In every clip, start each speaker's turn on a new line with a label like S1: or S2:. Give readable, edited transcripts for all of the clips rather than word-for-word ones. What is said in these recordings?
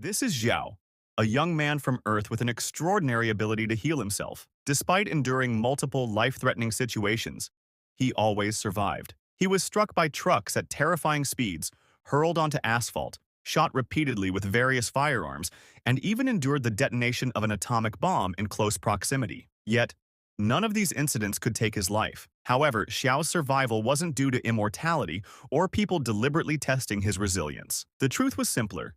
S1: This is Zhao, a young man from Earth with an extraordinary ability to heal himself. Despite enduring multiple life-threatening situations, he always survived. He was struck by trucks at terrifying speeds, hurled onto asphalt, shot repeatedly with various firearms, and even endured the detonation of an atomic bomb in close proximity. Yet, none of these incidents could take his life. However, Xiao's survival wasn't due to immortality or people deliberately testing his resilience. The truth was simpler.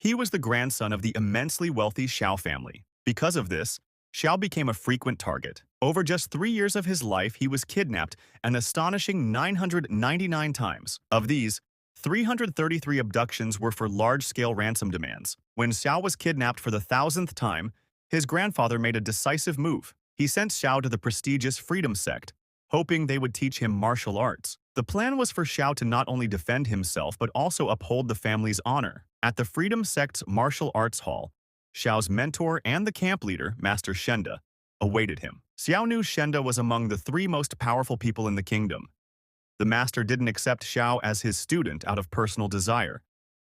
S1: He was the grandson of the immensely wealthy Xiao family. Because of this, Xiao became a frequent target. Over just 3 years of his life, he was kidnapped an astonishing 999 times. Of these, 333 abductions were for large-scale ransom demands. When Xiao was kidnapped for the 1,000th time, his grandfather made a decisive move. He sent Xiao to the prestigious Freedom Sect, hoping they would teach him martial arts. The plan was for Xiao to not only defend himself but also uphold the family's honor. At the Freedom Sect's martial arts hall, Xiao's mentor and the camp leader, Master Shenda, awaited him. Xiao knew Shenda was among the three most powerful people in the kingdom. The master didn't accept Xiao as his student out of personal desire,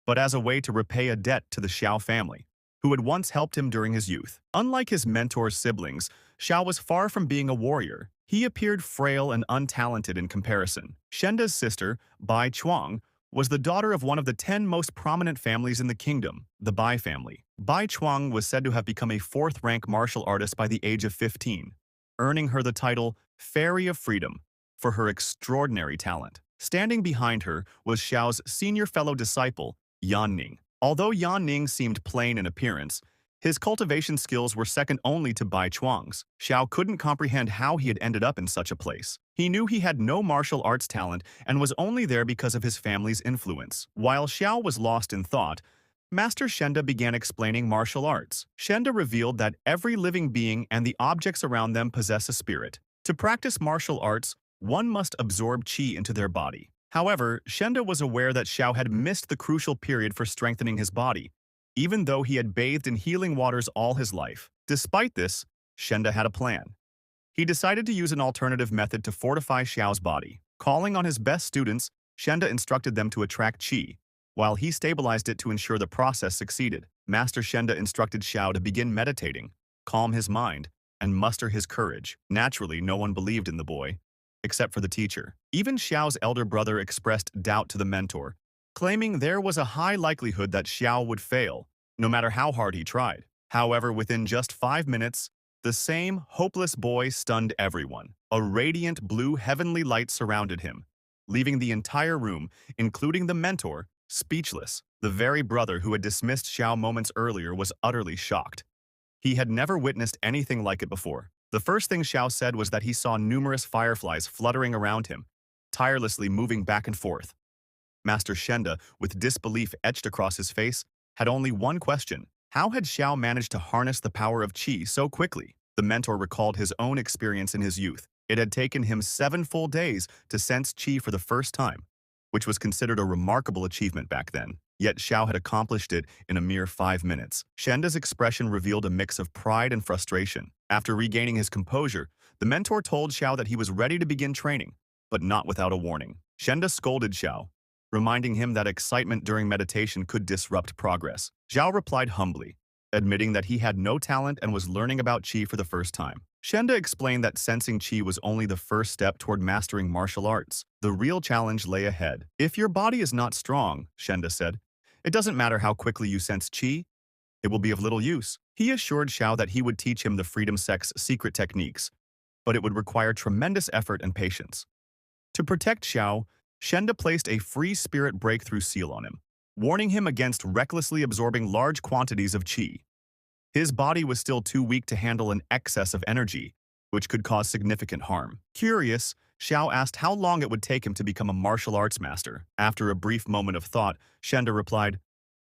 S1: but as a way to repay a debt to the Xiao family, who had once helped him during his youth. Unlike his mentor's siblings, Xiao was far from being a warrior. He appeared frail and untalented in comparison. Shenda's sister, Bai Chuang, was the daughter of one of the 10 most prominent families in the kingdom, the Bai family. Bai Chuang was said to have become a fourth-rank martial artist by the age of 15, earning her the title Fairy of Freedom for her extraordinary talent. Standing behind her was Xiao's senior fellow disciple, Yan Ning. Although Yan Ning seemed plain in appearance, his cultivation skills were second only to Bai Chuang's. Xiao couldn't comprehend how he had ended up in such a place. He knew he had no martial arts talent and was only there because of his family's influence. While Xiao was lost in thought, Master Shenda began explaining martial arts. Shenda revealed that every living being and the objects around them possess a spirit. To practice martial arts, one must absorb qi into their body. However, Shenda was aware that Xiao had missed the crucial period for strengthening his body, even though he had bathed in healing waters all his life. Despite this, Shenda had a plan. He decided to use an alternative method to fortify Xiao's body. Calling on his best students, Shenda instructed them to attract qi, while he stabilized it to ensure the process succeeded. Master Shenda instructed Xiao to begin meditating, calm his mind, and muster his courage. Naturally, no one believed in the boy, except for the teacher. Even Xiao's elder brother expressed doubt to the mentor, claiming there was a high likelihood that Xiao would fail, no matter how hard he tried. However, within just 5 minutes, the same hopeless boy stunned everyone. A radiant blue heavenly light surrounded him, leaving the entire room, including the mentor, speechless. The very brother who had dismissed Xiao moments earlier was utterly shocked. He had never witnessed anything like it before. The first thing Xiao said was that he saw numerous fireflies fluttering around him, tirelessly moving back and forth. Master Shenda, with disbelief etched across his face, had only one question. How had Xiao managed to harness the power of qi so quickly? The mentor recalled his own experience in his youth. It had taken him 7 full days to sense qi for the first time, which was considered a remarkable achievement back then. Yet Xiao had accomplished it in a mere 5 minutes. Shenda's expression revealed a mix of pride and frustration. After regaining his composure, the mentor told Xiao that he was ready to begin training, but not without a warning. Shenda scolded Xiao, reminding him that excitement during meditation could disrupt progress. Xiao replied humbly, admitting that he had no talent and was learning about qi for the first time. Shenda explained that sensing qi was only the first step toward mastering martial arts. The real challenge lay ahead. If your body is not strong, Shenda said, it doesn't matter how quickly you sense qi, it will be of little use. He assured Xiao that he would teach him the Freedom Sect's secret techniques, but it would require tremendous effort and patience. To protect Xiao, Shenda placed a free spirit breakthrough seal on him, warning him against recklessly absorbing large quantities of qi. His body was still too weak to handle an excess of energy, which could cause significant harm. Curious, Xiao asked how long it would take him to become a martial arts master. After a brief moment of thought, Shenda replied,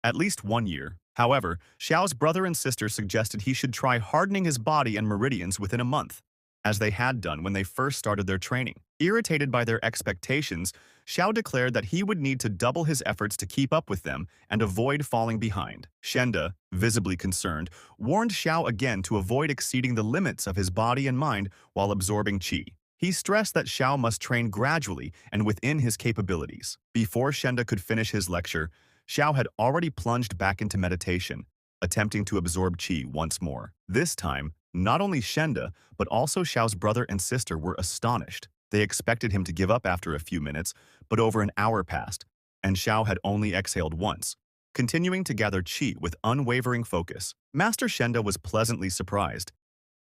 S1: at least 1 year. However, Xiao's brother and sister suggested he should try hardening his body and meridians within a month, as they had done when they first started their training. Irritated by their expectations, Xiao declared that he would need to double his efforts to keep up with them and avoid falling behind. Shenda, visibly concerned, warned Xiao again to avoid exceeding the limits of his body and mind while absorbing qi. He stressed that Xiao must train gradually and within his capabilities. Before Shenda could finish his lecture, Xiao had already plunged back into meditation, attempting to absorb qi once more. This time, not only Shenda, but also Xiao's brother and sister were astonished. They expected him to give up after a few minutes, but over an hour passed, and Xiao had only exhaled once, continuing to gather qi with unwavering focus. Master Shenda was pleasantly surprised.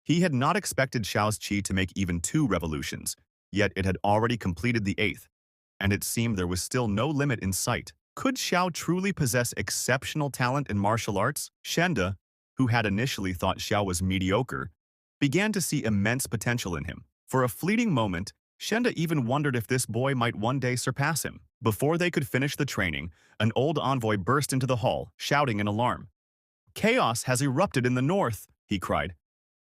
S1: He had not expected Xiao's qi to make even 2 revolutions, yet it had already completed the 8th, and it seemed there was still no limit in sight. Could Xiao truly possess exceptional talent in martial arts? Shenda, who had initially thought Xiao was mediocre, began to see immense potential in him. For a fleeting moment, Shenda even wondered if this boy might one day surpass him. Before they could finish the training, an old envoy burst into the hall, shouting in alarm. "Chaos has erupted in the north," he cried.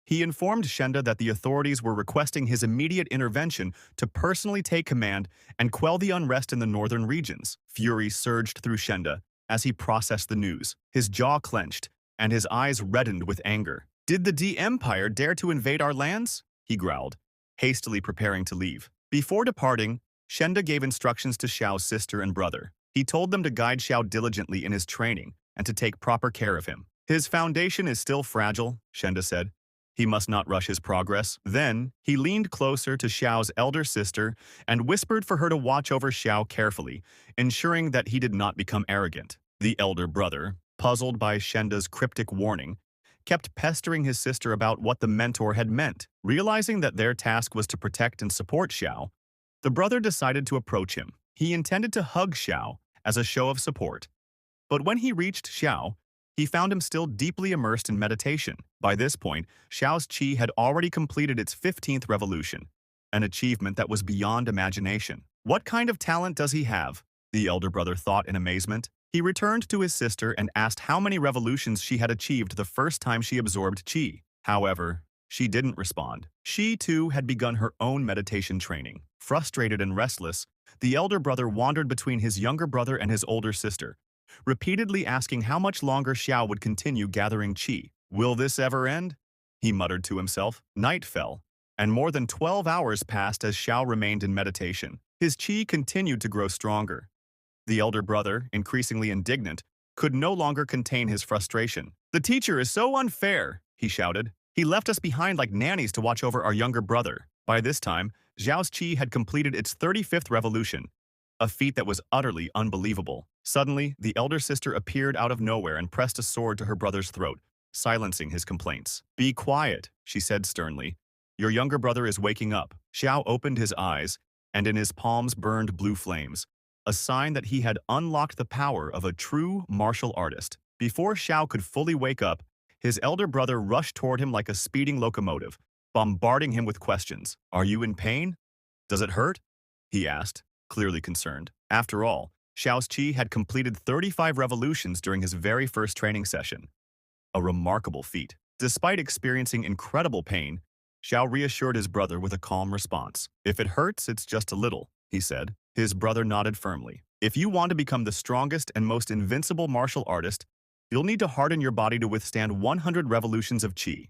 S1: He informed Shenda that the authorities were requesting his immediate intervention to personally take command and quell the unrest in the northern regions. Fury surged through Shenda as he processed the news. His jaw clenched, and his eyes reddened with anger. "Did the D Empire dare to invade our lands?" he growled, hastily preparing to leave. Before departing, Shenda gave instructions to Xiao's sister and brother. He told them to guide Xiao diligently in his training and to take proper care of him. "His foundation is still fragile," Shenda said. "He must not rush his progress." Then, he leaned closer to Xiao's elder sister and whispered for her to watch over Xiao carefully, ensuring that he did not become arrogant. The elder brother, puzzled by Shenda's cryptic warning, kept pestering his sister about what the mentor had meant. Realizing that their task was to protect and support Xiao, the brother decided to approach him. He intended to hug Xiao as a show of support. But when he reached Xiao, he found him still deeply immersed in meditation. By this point, Xiao's qi had already completed its 15th revolution, an achievement that was beyond imagination. What kind of talent does he have? The elder brother thought in amazement. He returned to his sister and asked how many revolutions she had achieved the first time she absorbed qi. However, she didn't respond. She, too, had begun her own meditation training. Frustrated and restless, the elder brother wandered between his younger brother and his older sister, repeatedly asking how much longer Xiao would continue gathering qi. "Will this ever end?" he muttered to himself. Night fell, and more than 12 hours passed as Xiao remained in meditation. His qi continued to grow stronger. The elder brother, increasingly indignant, could no longer contain his frustration. "The teacher is so unfair," he shouted. "He left us behind like nannies to watch over our younger brother." By this time, Xiao's qi had completed its 35th revolution, a feat that was utterly unbelievable. Suddenly, the elder sister appeared out of nowhere and pressed a sword to her brother's throat, silencing his complaints. "Be quiet," she said sternly. "Your younger brother is waking up." Xiao opened his eyes, and in his palms burned blue flames, a sign that he had unlocked the power of a true martial artist. Before Xiao could fully wake up, his elder brother rushed toward him like a speeding locomotive, bombarding him with questions. "Are you in pain? Does it hurt?" he asked, clearly concerned. After all, Xiao's qi had completed 35 revolutions during his very first training session, a remarkable feat. Despite experiencing incredible pain, Xiao reassured his brother with a calm response. "If it hurts, it's just a little," he said. His brother nodded firmly. "If you want to become the strongest and most invincible martial artist, you'll need to harden your body to withstand 100 revolutions of qi.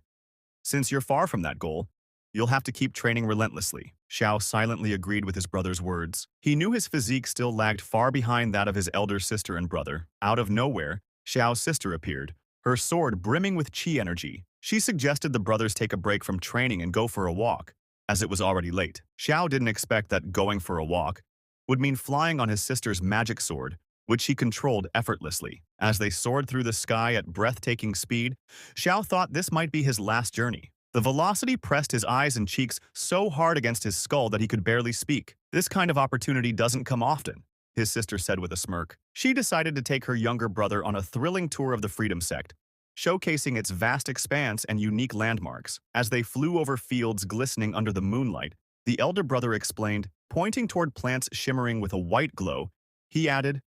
S1: Since you're far from that goal, you'll have to keep training relentlessly." Xiao silently agreed with his brother's words. He knew his physique still lagged far behind that of his elder sister and brother. Out of nowhere, Xiao's sister appeared, her sword brimming with qi energy. She suggested the brothers take a break from training and go for a walk, as it was already late. Xiao didn't expect that going for a walk would mean flying on his sister's magic sword, which he controlled effortlessly. As they soared through the sky at breathtaking speed, Xiao thought this might be his last journey. The velocity pressed his eyes and cheeks so hard against his skull that he could barely speak. "This kind of opportunity doesn't come often," his sister said with a smirk. She decided to take her younger brother on a thrilling tour of the Freedom Sect, showcasing its vast expanse and unique landmarks. As they flew over fields glistening under the moonlight, the elder brother explained, pointing toward plants shimmering with a white glow. He added,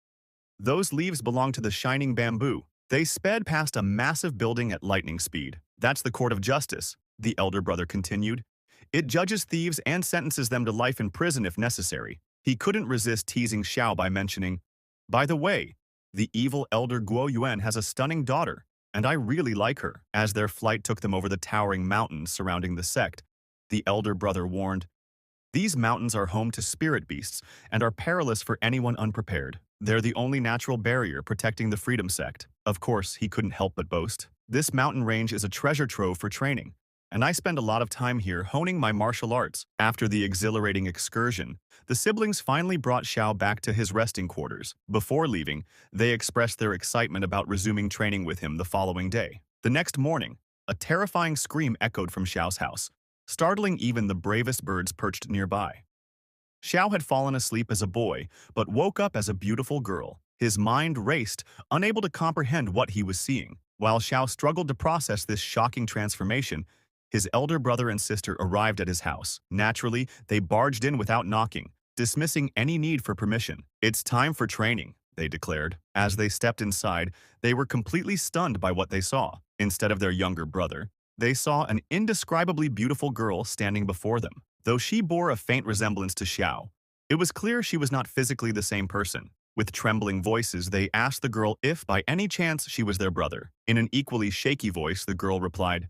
S1: "Those leaves belong to the shining bamboo." They sped past a massive building at lightning speed. "That's the Court of Justice," the elder brother continued. "It judges thieves and sentences them to life in prison if necessary." He couldn't resist teasing Xiao by mentioning, "By the way, the evil elder Guo Yuan has a stunning daughter, and I really like her." As their flight took them over the towering mountains surrounding the sect, the elder brother warned, "These mountains are home to spirit beasts and are perilous for anyone unprepared." They're the only natural barrier protecting the Freedom Sect. Of course, he couldn't help but boast. This mountain range is a treasure trove for training, and I spend a lot of time here honing my martial arts. After the exhilarating excursion, the siblings finally brought Xiao back to his resting quarters. Before leaving, they expressed their excitement about resuming training with him the following day. The next morning, a terrifying scream echoed from Xiao's house, startling even the bravest birds perched nearby. Xiao had fallen asleep as a boy, but woke up as a beautiful girl. His mind raced, unable to comprehend what he was seeing. While Xiao struggled to process this shocking transformation, his elder brother and sister arrived at his house. Naturally, they barged in without knocking, dismissing any need for permission. "It's time for training," they declared. As they stepped inside, they were completely stunned by what they saw. Instead of their younger brother, they saw an indescribably beautiful girl standing before them. Though she bore a faint resemblance to Xiao, it was clear she was not physically the same person. With trembling voices, they asked the girl if, by any chance, she was their brother. In an equally shaky voice, the girl replied,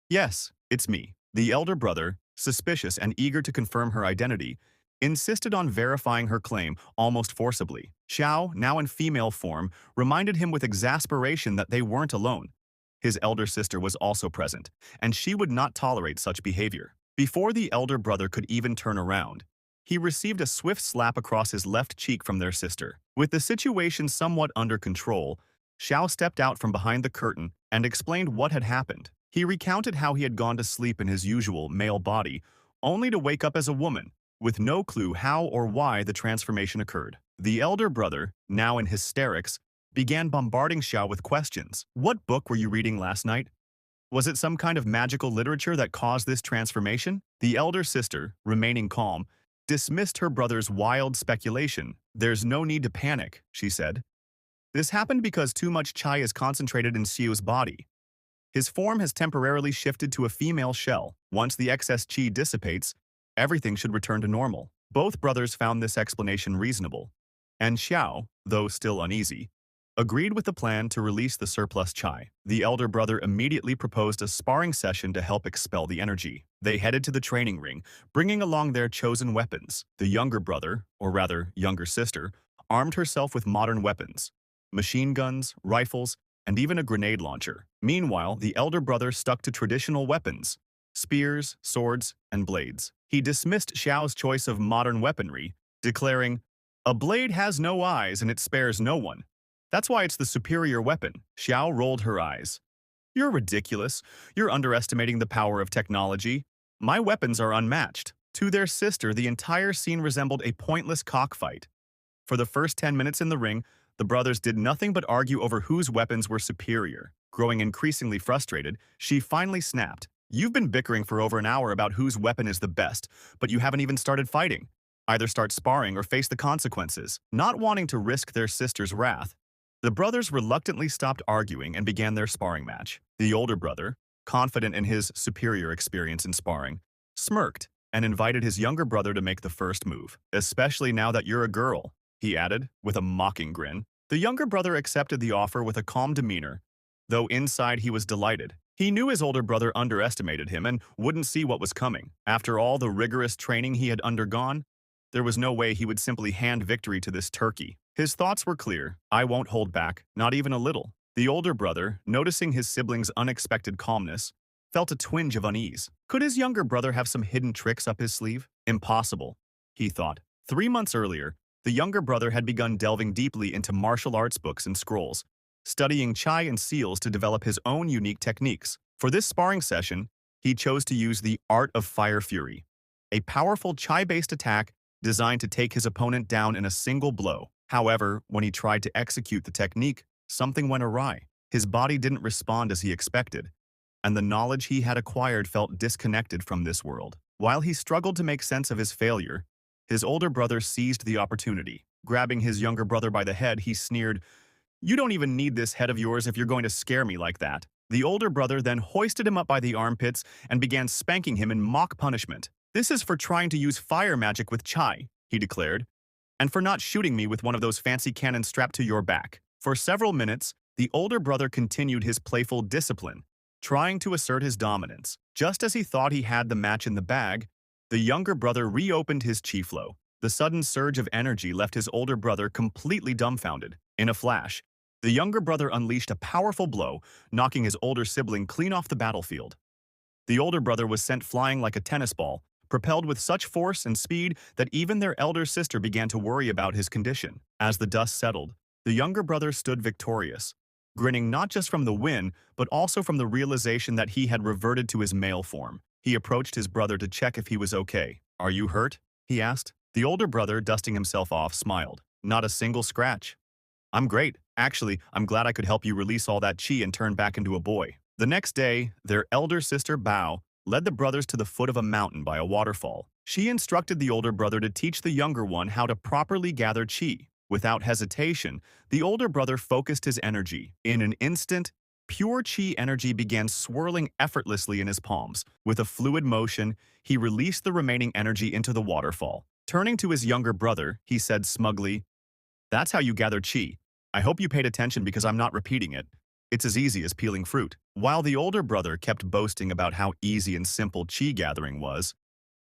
S1: "Yes, it's me." The elder brother, suspicious and eager to confirm her identity, insisted on verifying her claim almost forcibly. Xiao, now in female form, reminded him with exasperation that they weren't alone. His elder sister was also present, and she would not tolerate such behavior. Before the elder brother could even turn around, he received a swift slap across his left cheek from their sister. With the situation somewhat under control, Xiao stepped out from behind the curtain and explained what had happened. He recounted how he had gone to sleep in his usual male body, only to wake up as a woman, with no clue how or why the transformation occurred. The elder brother, now in hysterics, began bombarding Xiao with questions. "What book were you reading last night? Was it some kind of magical literature that caused this transformation?" The elder sister, remaining calm, dismissed her brother's wild speculation. "There's no need to panic," she said. "This happened because too much chi is concentrated in Xiu's body. His form has temporarily shifted to a female shell. Once the excess chi dissipates, everything should return to normal." Both brothers found this explanation reasonable, and Xiao, though still uneasy, agreed with the plan to release the surplus chi. The elder brother immediately proposed a sparring session to help expel the energy. They headed to the training ring, bringing along their chosen weapons. The younger brother, or rather younger sister, armed herself with modern weapons, machine guns, rifles, and even a grenade launcher. Meanwhile, the elder brother stuck to traditional weapons, spears, swords, and blades. He dismissed Xiao's choice of modern weaponry, declaring, "A blade has no eyes and it spares no one. That's why it's the superior weapon." Xiao rolled her eyes. "You're ridiculous. You're underestimating the power of technology. My weapons are unmatched." To their sister, the entire scene resembled a pointless cockfight. For the first 10 minutes in the ring, the brothers did nothing but argue over whose weapons were superior. Growing increasingly frustrated, she finally snapped, "You've been bickering for over an hour about whose weapon is the best, but you haven't even started fighting. Either start sparring or face the consequences." Not wanting to risk their sister's wrath, the brothers reluctantly stopped arguing and began their sparring match. The older brother, confident in his superior experience in sparring, smirked and invited his younger brother to make the first move. "Especially now that you're a girl," he added, with a mocking grin. The younger brother accepted the offer with a calm demeanor, though inside he was delighted. He knew his older brother underestimated him and wouldn't see what was coming. After all the rigorous training he had undergone, there was no way he would simply hand victory to this turkey. His thoughts were clear. "I won't hold back, not even a little." The older brother, noticing his sibling's unexpected calmness, felt a twinge of unease. Could his younger brother have some hidden tricks up his sleeve? Impossible, he thought. 3 months earlier, the younger brother had begun delving deeply into martial arts books and scrolls, studying chi and seals to develop his own unique techniques. For this sparring session, he chose to use the Art of Fire Fury, a powerful chi-based attack designed to take his opponent down in a single blow. However, when he tried to execute the technique, something went awry. His body didn't respond as he expected, and the knowledge he had acquired felt disconnected from this world. While he struggled to make sense of his failure, his older brother seized the opportunity. Grabbing his younger brother by the head, he sneered, "You don't even need this head of yours if you're going to scare me like that." The older brother then hoisted him up by the armpits and began spanking him in mock punishment. "This is for trying to use fire magic with chai," he declared, "and for not shooting me with one of those fancy cannons strapped to your back." For several minutes, the older brother continued his playful discipline, trying to assert his dominance. Just as he thought he had the match in the bag, the younger brother reopened his chi flow. The sudden surge of energy left his older brother completely dumbfounded. In a flash, the younger brother unleashed a powerful blow, knocking his older sibling clean off the battlefield. The older brother was sent flying like a tennis ball, propelled with such force and speed that even their elder sister began to worry about his condition. As the dust settled, the younger brother stood victorious, grinning not just from the win, but also from the realization that he had reverted to his male form. He approached his brother to check if he was okay. "Are you hurt?" he asked. The older brother, dusting himself off, smiled. "Not a single scratch. I'm great. Actually, I'm glad I could help you release all that chi and turn back into a boy." The next day, their elder sister Bao led the brothers to the foot of a mountain by a waterfall. She instructed the older brother to teach the younger one how to properly gather chi. Without hesitation, the older brother focused his energy. In an instant, pure chi energy began swirling effortlessly in his palms. With a fluid motion, he released the remaining energy into the waterfall. Turning to his younger brother, he said smugly, "That's how you gather chi. I hope you paid attention because I'm not repeating it. It's as easy as peeling fruit." While the older brother kept boasting about how easy and simple chi gathering was,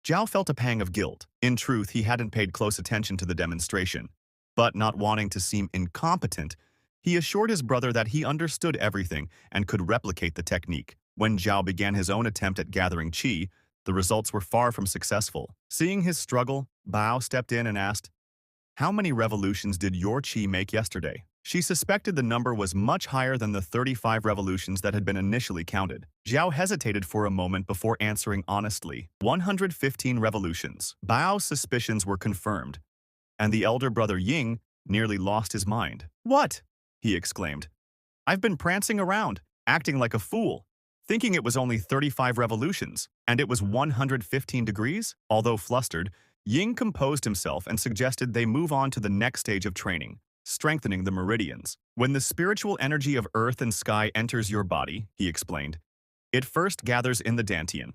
S1: Zhao felt a pang of guilt. In truth, he hadn't paid close attention to the demonstration. But not wanting to seem incompetent, he assured his brother that he understood everything and could replicate the technique. When Zhao began his own attempt at gathering chi, the results were far from successful. Seeing his struggle, Bao stepped in and asked, "How many revolutions did your chi make yesterday?" She suspected the number was much higher than the 35 revolutions that had been initially counted. Zhao hesitated for a moment before answering honestly, 115 revolutions. Bao's suspicions were confirmed, and the elder brother Ying nearly lost his mind. "What?" he exclaimed. "I've been prancing around, acting like a fool, thinking it was only 35 revolutions, and it was 115 degrees?" Although flustered, Ying composed himself and suggested they move on to the next stage of training, strengthening the meridians. "When the spiritual energy of earth and sky enters your body," he explained, "it first gathers in the dantian.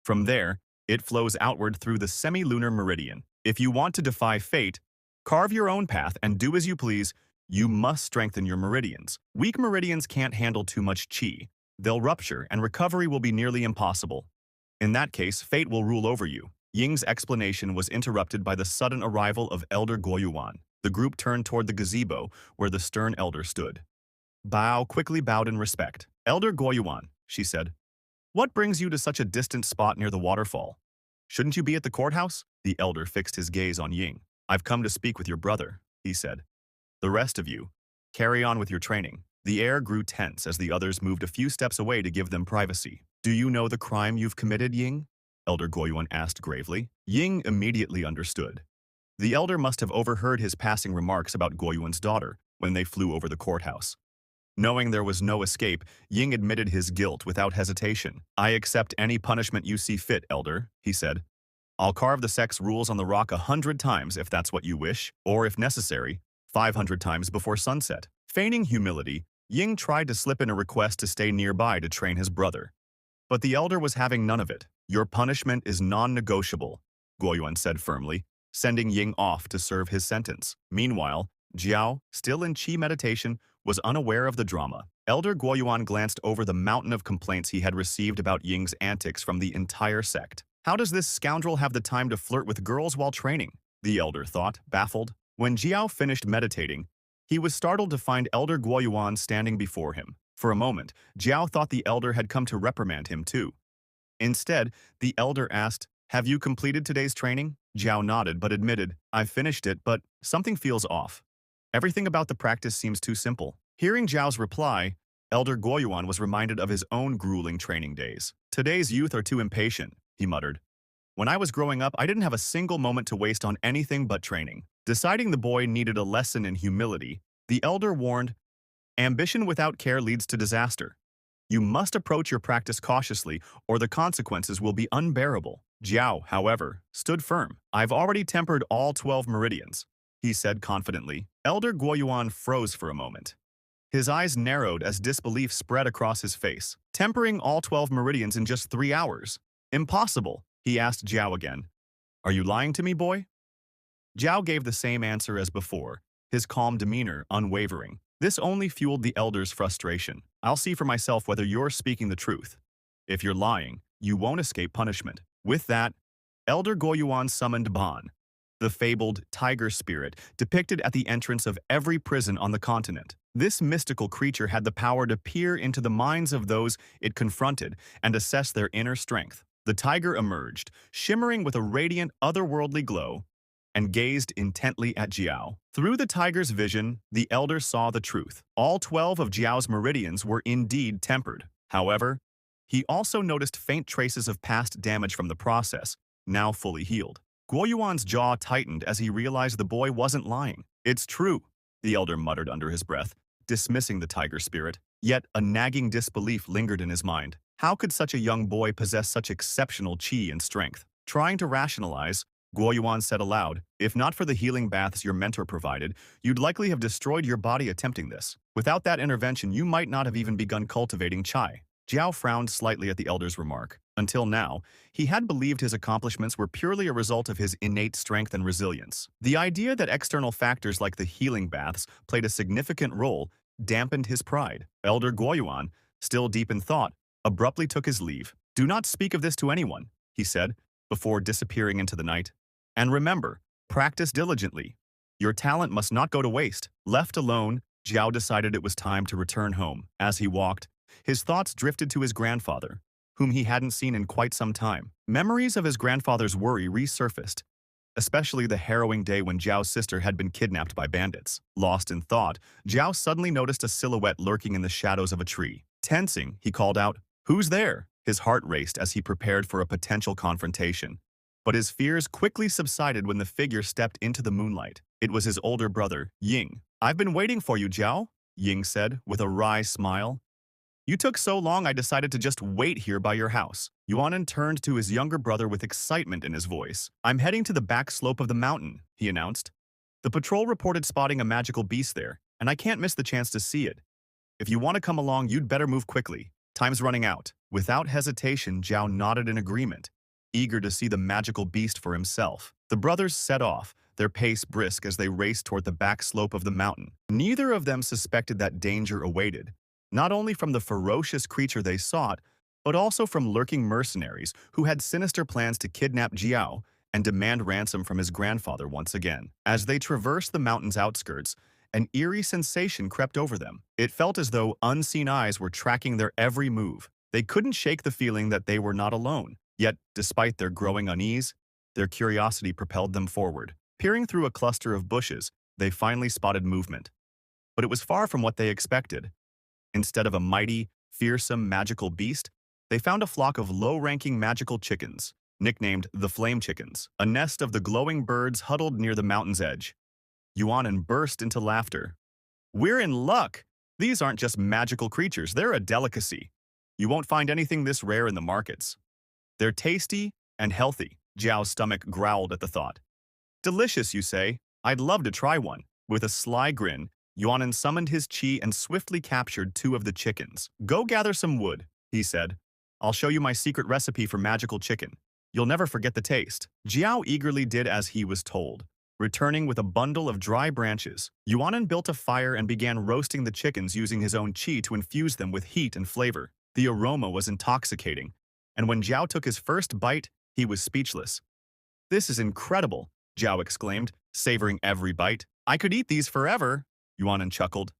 S1: From there, it flows outward through the semi-lunar meridian. If you want to defy fate, carve your own path and do as you please, you must strengthen your meridians. Weak meridians can't handle too much chi. They'll rupture and recovery will be nearly impossible. In that case, fate will rule over you." Ying's explanation was interrupted by the sudden arrival of Elder Guoyuan. The group turned toward the gazebo where the stern elder stood. Bao quickly bowed in respect. "Elder Guoyuan," she said, "what brings you to such a distant spot near the waterfall? Shouldn't you be at the courthouse?" The elder fixed his gaze on Ying. "I've come to speak with your brother," he said. "The rest of you, carry on with your training." The air grew tense as the others moved a few steps away to give them privacy. "Do you know the crime you've committed, Ying?" Elder Guoyuan asked gravely. Ying immediately understood. The elder must have overheard his passing remarks about Guoyuan's daughter when they flew over the courthouse. Knowing there was no escape, Ying admitted his guilt without hesitation. "I accept any punishment you see fit, Elder," he said. "I'll carve the sex rules on the rock 100 times if that's what you wish, or if necessary, 500 times before sunset." Feigning humility, Ying tried to slip in a request to stay nearby to train his brother. But the elder was having none of it. "Your punishment is non-negotiable," Guoyuan said firmly, sending Ying off to serve his sentence. Meanwhile, Jiao, still in Qi meditation, was unaware of the drama. Elder Guoyuan glanced over the mountain of complaints he had received about Ying's antics from the entire sect. "How does this scoundrel have the time to flirt with girls while training?" the elder thought, baffled. When Jiao finished meditating, he was startled to find Elder Guoyuan standing before him. For a moment, Jiao thought the elder had come to reprimand him too. Instead, the elder asked, "Have you completed today's training?" Jiao nodded but admitted, "I've finished it, but something feels off. Everything about the practice seems too simple." Hearing Jiao's reply, Elder Guoyuan was reminded of his own grueling training days. "Today's youth are too impatient," he muttered. "When I was growing up, I didn't have a single moment to waste on anything but training." Deciding the boy needed a lesson in humility, the elder warned, "Ambition without care leads to disaster. You must approach your practice cautiously, or the consequences will be unbearable." Jiao, however, stood firm. "I've already tempered all 12 meridians," he said confidently. Elder Guoyuan froze for a moment. His eyes narrowed as disbelief spread across his face. "Tempering all 12 meridians in just 3 hours? Impossible," he asked Jiao again. "Are you lying to me, boy?" Jiao gave the same answer as before, his calm demeanor unwavering. This only fueled the elder's frustration. "I'll see for myself whether you're speaking the truth. If you're lying, you won't escape punishment." With that, Elder Guoyuan summoned Ban. the fabled tiger spirit depicted at the entrance of every prison on the continent. This mystical creature had the power to peer into the minds of those it confronted and assess their inner strength. The tiger emerged, shimmering with a radiant, otherworldly glow, and gazed intently at Jiao. Through the tiger's vision, the elder saw the truth. All 12 of Jiao's meridians were indeed tempered. However, he also noticed faint traces of past damage from the process, now fully healed. Guoyuan's jaw tightened as he realized the boy wasn't lying. "It's true," the elder muttered under his breath, dismissing the tiger spirit. Yet a nagging disbelief lingered in his mind. How could such a young boy possess such exceptional qi and strength? Trying to rationalize, Guoyuan said aloud, "If not for the healing baths your mentor provided, you'd likely have destroyed your body attempting this. Without that intervention, you might not have even begun cultivating chai." Jiao frowned slightly at the elder's remark. Until now, he had believed his accomplishments were purely a result of his innate strength and resilience. The idea that external factors like the healing baths played a significant role dampened his pride. Elder Guoyuan, still deep in thought, abruptly took his leave. "Do not speak of this to anyone," he said, before disappearing into the night. "And remember, practice diligently. Your talent must not go to waste." Left alone, Jiao decided it was time to return home. As he walked, his thoughts drifted to his grandfather, whom he hadn't seen in quite some time. Memories of his grandfather's worry resurfaced, especially the harrowing day when Jiao's sister had been kidnapped by bandits. Lost in thought, Jiao suddenly noticed a silhouette lurking in the shadows of a tree. Tensing, he called out, "Who's there?" His heart raced as he prepared for a potential confrontation. But his fears quickly subsided when the figure stepped into the moonlight. It was his older brother, Ying. "I've been waiting for you, Jiao," Ying said, with a wry smile. "You took so long I decided to just wait here by your house." Yuanan turned to his younger brother with excitement in his voice. "I'm heading to the back slope of the mountain," he announced. "The patrol reported spotting a magical beast there, and I can't miss the chance to see it. If you want to come along, you'd better move quickly. Time's running out." Without hesitation, Jiao nodded in agreement, eager to see the magical beast for himself. The brothers set off, their pace brisk as they raced toward the back slope of the mountain. Neither of them suspected that danger awaited, not only from the ferocious creature they sought, but also from lurking mercenaries who had sinister plans to kidnap Jiao and demand ransom from his grandfather once again. As they traversed the mountain's outskirts, an eerie sensation crept over them. It felt as though unseen eyes were tracking their every move. They couldn't shake the feeling that they were not alone. Yet, despite their growing unease, their curiosity propelled them forward. Peering through a cluster of bushes, they finally spotted movement. But it was far from what they expected. Instead of a mighty, fearsome, magical beast, they found a flock of low-ranking magical chickens, nicknamed the Flame Chickens, a nest of the glowing birds huddled near the mountain's edge. Yuanan burst into laughter. "We're in luck! These aren't just magical creatures, they're a delicacy. You won't find anything this rare in the markets. They're tasty and healthy." Jiao's stomach growled at the thought. "Delicious, you say? I'd love to try one." With a sly grin, Yuanan summoned his qi and swiftly captured 2 of the chickens. "Go gather some wood," he said. "I'll show you my secret recipe for magical chicken. You'll never forget the taste." Jiao eagerly did as he was told. Returning with a bundle of dry branches, Yuanan built a fire and began roasting the chickens using his own qi to infuse them with heat and flavor. The aroma was intoxicating, and when Jiao took his first bite, he was speechless. "This is incredible," Jiao exclaimed, savoring every bite. "I could eat these forever." Yuanan chuckled.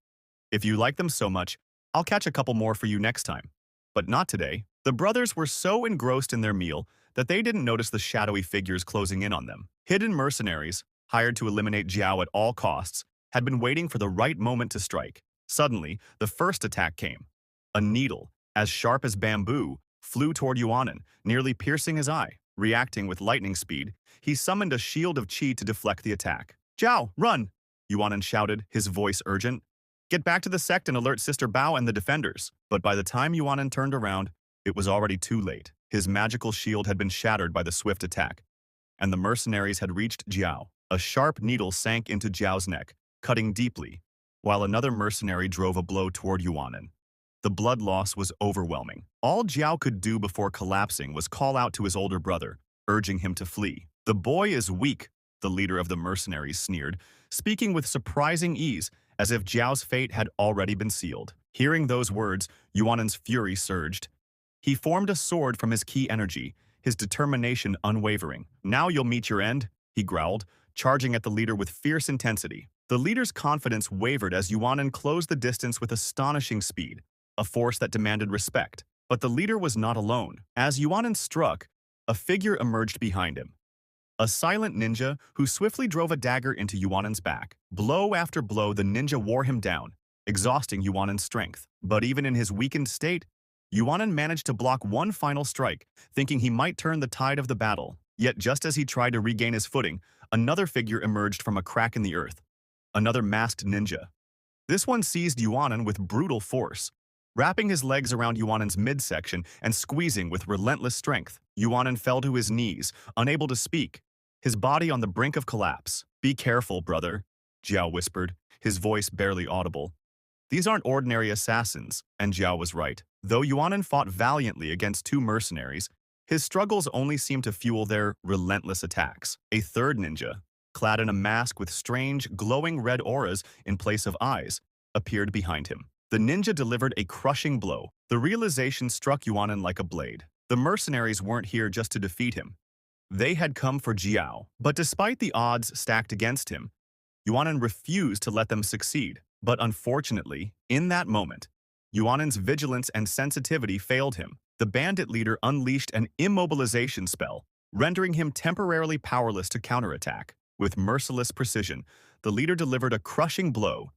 S1: "If you like them so much, I'll catch a couple more for you next time. But not today." The brothers were so engrossed in their meal that they didn't notice the shadowy figures closing in on them. Hidden mercenaries, hired to eliminate Jiao at all costs, had been waiting for the right moment to strike. Suddenly, the first attack came. A needle, as sharp as bamboo, flew toward Yuanan, nearly piercing his eye. Reacting with lightning speed, he summoned a shield of qi to deflect the attack. "Jiao, run!" Yuanan shouted, his voice urgent. "Get back to the sect and alert Sister Bao and the defenders." But by the time Yuanan turned around, it was already too late. His magical shield had been shattered by the swift attack, and the mercenaries had reached Jiao. A sharp needle sank into Jiao's neck, cutting deeply, while another mercenary drove a blow toward Yuanan. The blood loss was overwhelming. All Jiao could do before collapsing was call out to his older brother, urging him to flee. "The boy is weak," the leader of the mercenaries sneered, speaking with surprising ease, as if Jiao's fate had already been sealed. Hearing those words, Yuanan's fury surged. He formed a sword from his qi energy, his determination unwavering. "Now you'll meet your end," he growled, charging at the leader with fierce intensity. The leader's confidence wavered as Yuanan closed the distance with astonishing speed, a force that demanded respect. But the leader was not alone. As Yuanan struck, a figure emerged behind him. A silent ninja who swiftly drove a dagger into Yuanan's back. Blow after blow, the ninja wore him down, exhausting Yuanan's strength. But even in his weakened state, Yuanan managed to block one final strike, thinking he might turn the tide of the battle. Yet just as he tried to regain his footing, another figure emerged from a crack in the earth. Another masked ninja. This one seized Yuanan with brutal force, wrapping his legs around Yuanan's midsection and squeezing with relentless strength. Yuanan fell to his knees, unable to speak, his body on the brink of collapse. "Be careful, brother," Jiao whispered, his voice barely audible. "These aren't ordinary assassins," and Jiao was right. Though Yuanan fought valiantly against two mercenaries, his struggles only seemed to fuel their relentless attacks. A third ninja, clad in a mask with strange, glowing red auras in place of eyes, appeared behind him. The ninja delivered a crushing blow. The realization struck Yuanan like a blade. The mercenaries weren't here just to defeat him. They had come for Jiao. But despite the odds stacked against him, Yuanan refused to let them succeed. But unfortunately, in that moment, Yuanan's vigilance and sensitivity failed him. The bandit leader unleashed an immobilization spell, rendering him temporarily powerless to counterattack. With merciless precision, the leader delivered a crushing blow,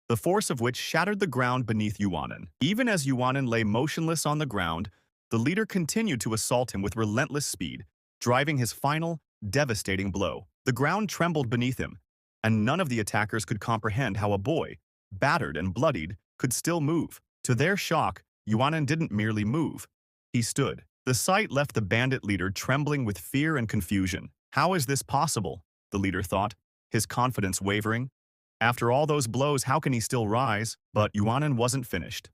S1: the force of which shattered the ground beneath Yuanan. Even as Yuanan lay motionless on the ground, the leader continued to assault him with relentless speed, driving his final, devastating blow. The ground trembled beneath him, and none of the attackers could comprehend how a boy, battered and bloodied, could still move. To their shock, Yuanan didn't merely move. He stood. The sight left the bandit leader trembling with fear and confusion. How is this possible? The leader thought, his confidence wavering. After all those blows, how can he still rise? But Yuanan wasn't finished.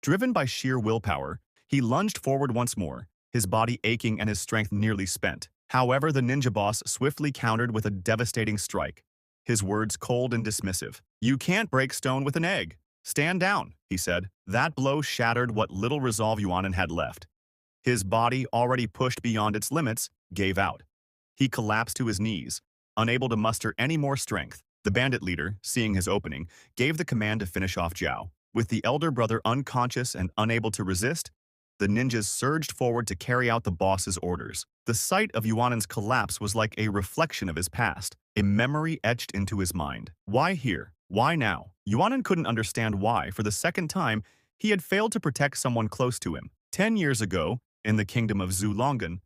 S1: Driven by sheer willpower, he lunged forward once more, his body aching and his strength nearly spent. However, the ninja boss swiftly countered with a devastating strike, his words cold and dismissive. "You can't break stone with an egg. Stand down," he said. That blow shattered what little resolve Yuanan had left. His body, already pushed beyond its limits, gave out. He collapsed to his knees, unable to muster any more strength. The bandit leader, seeing his opening, gave the command to finish off Jiao. With the elder brother unconscious and unable to resist, the ninjas surged forward to carry out the boss's orders. The sight of Yuanan's collapse was like a reflection of his past, a memory etched into his mind. Why here? Why now? Yuanan couldn't understand why, for the second time, he had failed to protect someone close to him. 10 years ago, in the kingdom of Zulongan,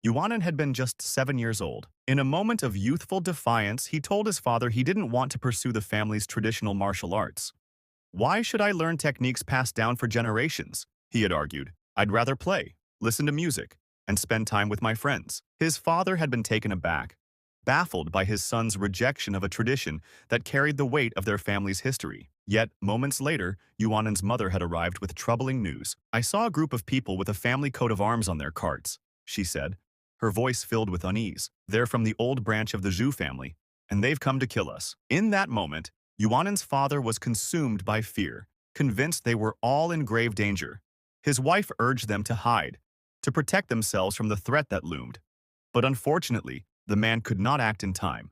S1: Yuanan had been just 7 years old. In a moment of youthful defiance, he told his father he didn't want to pursue the family's traditional martial arts. "Why should I learn techniques passed down for generations?" he had argued. "I'd rather play, listen to music, and spend time with my friends." His father had been taken aback, baffled by his son's rejection of a tradition that carried the weight of their family's history. Yet, moments later, Yuanan's mother had arrived with troubling news. "I saw a group of people with a family coat of arms on their carts," she said, her voice filled with unease. "They're from the old branch of the Zhu family, and they've come to kill us." In that moment, Yuanan's father was consumed by fear, convinced they were all in grave danger. His wife urged them to hide, to protect themselves from the threat that loomed. But unfortunately, the man could not act in time.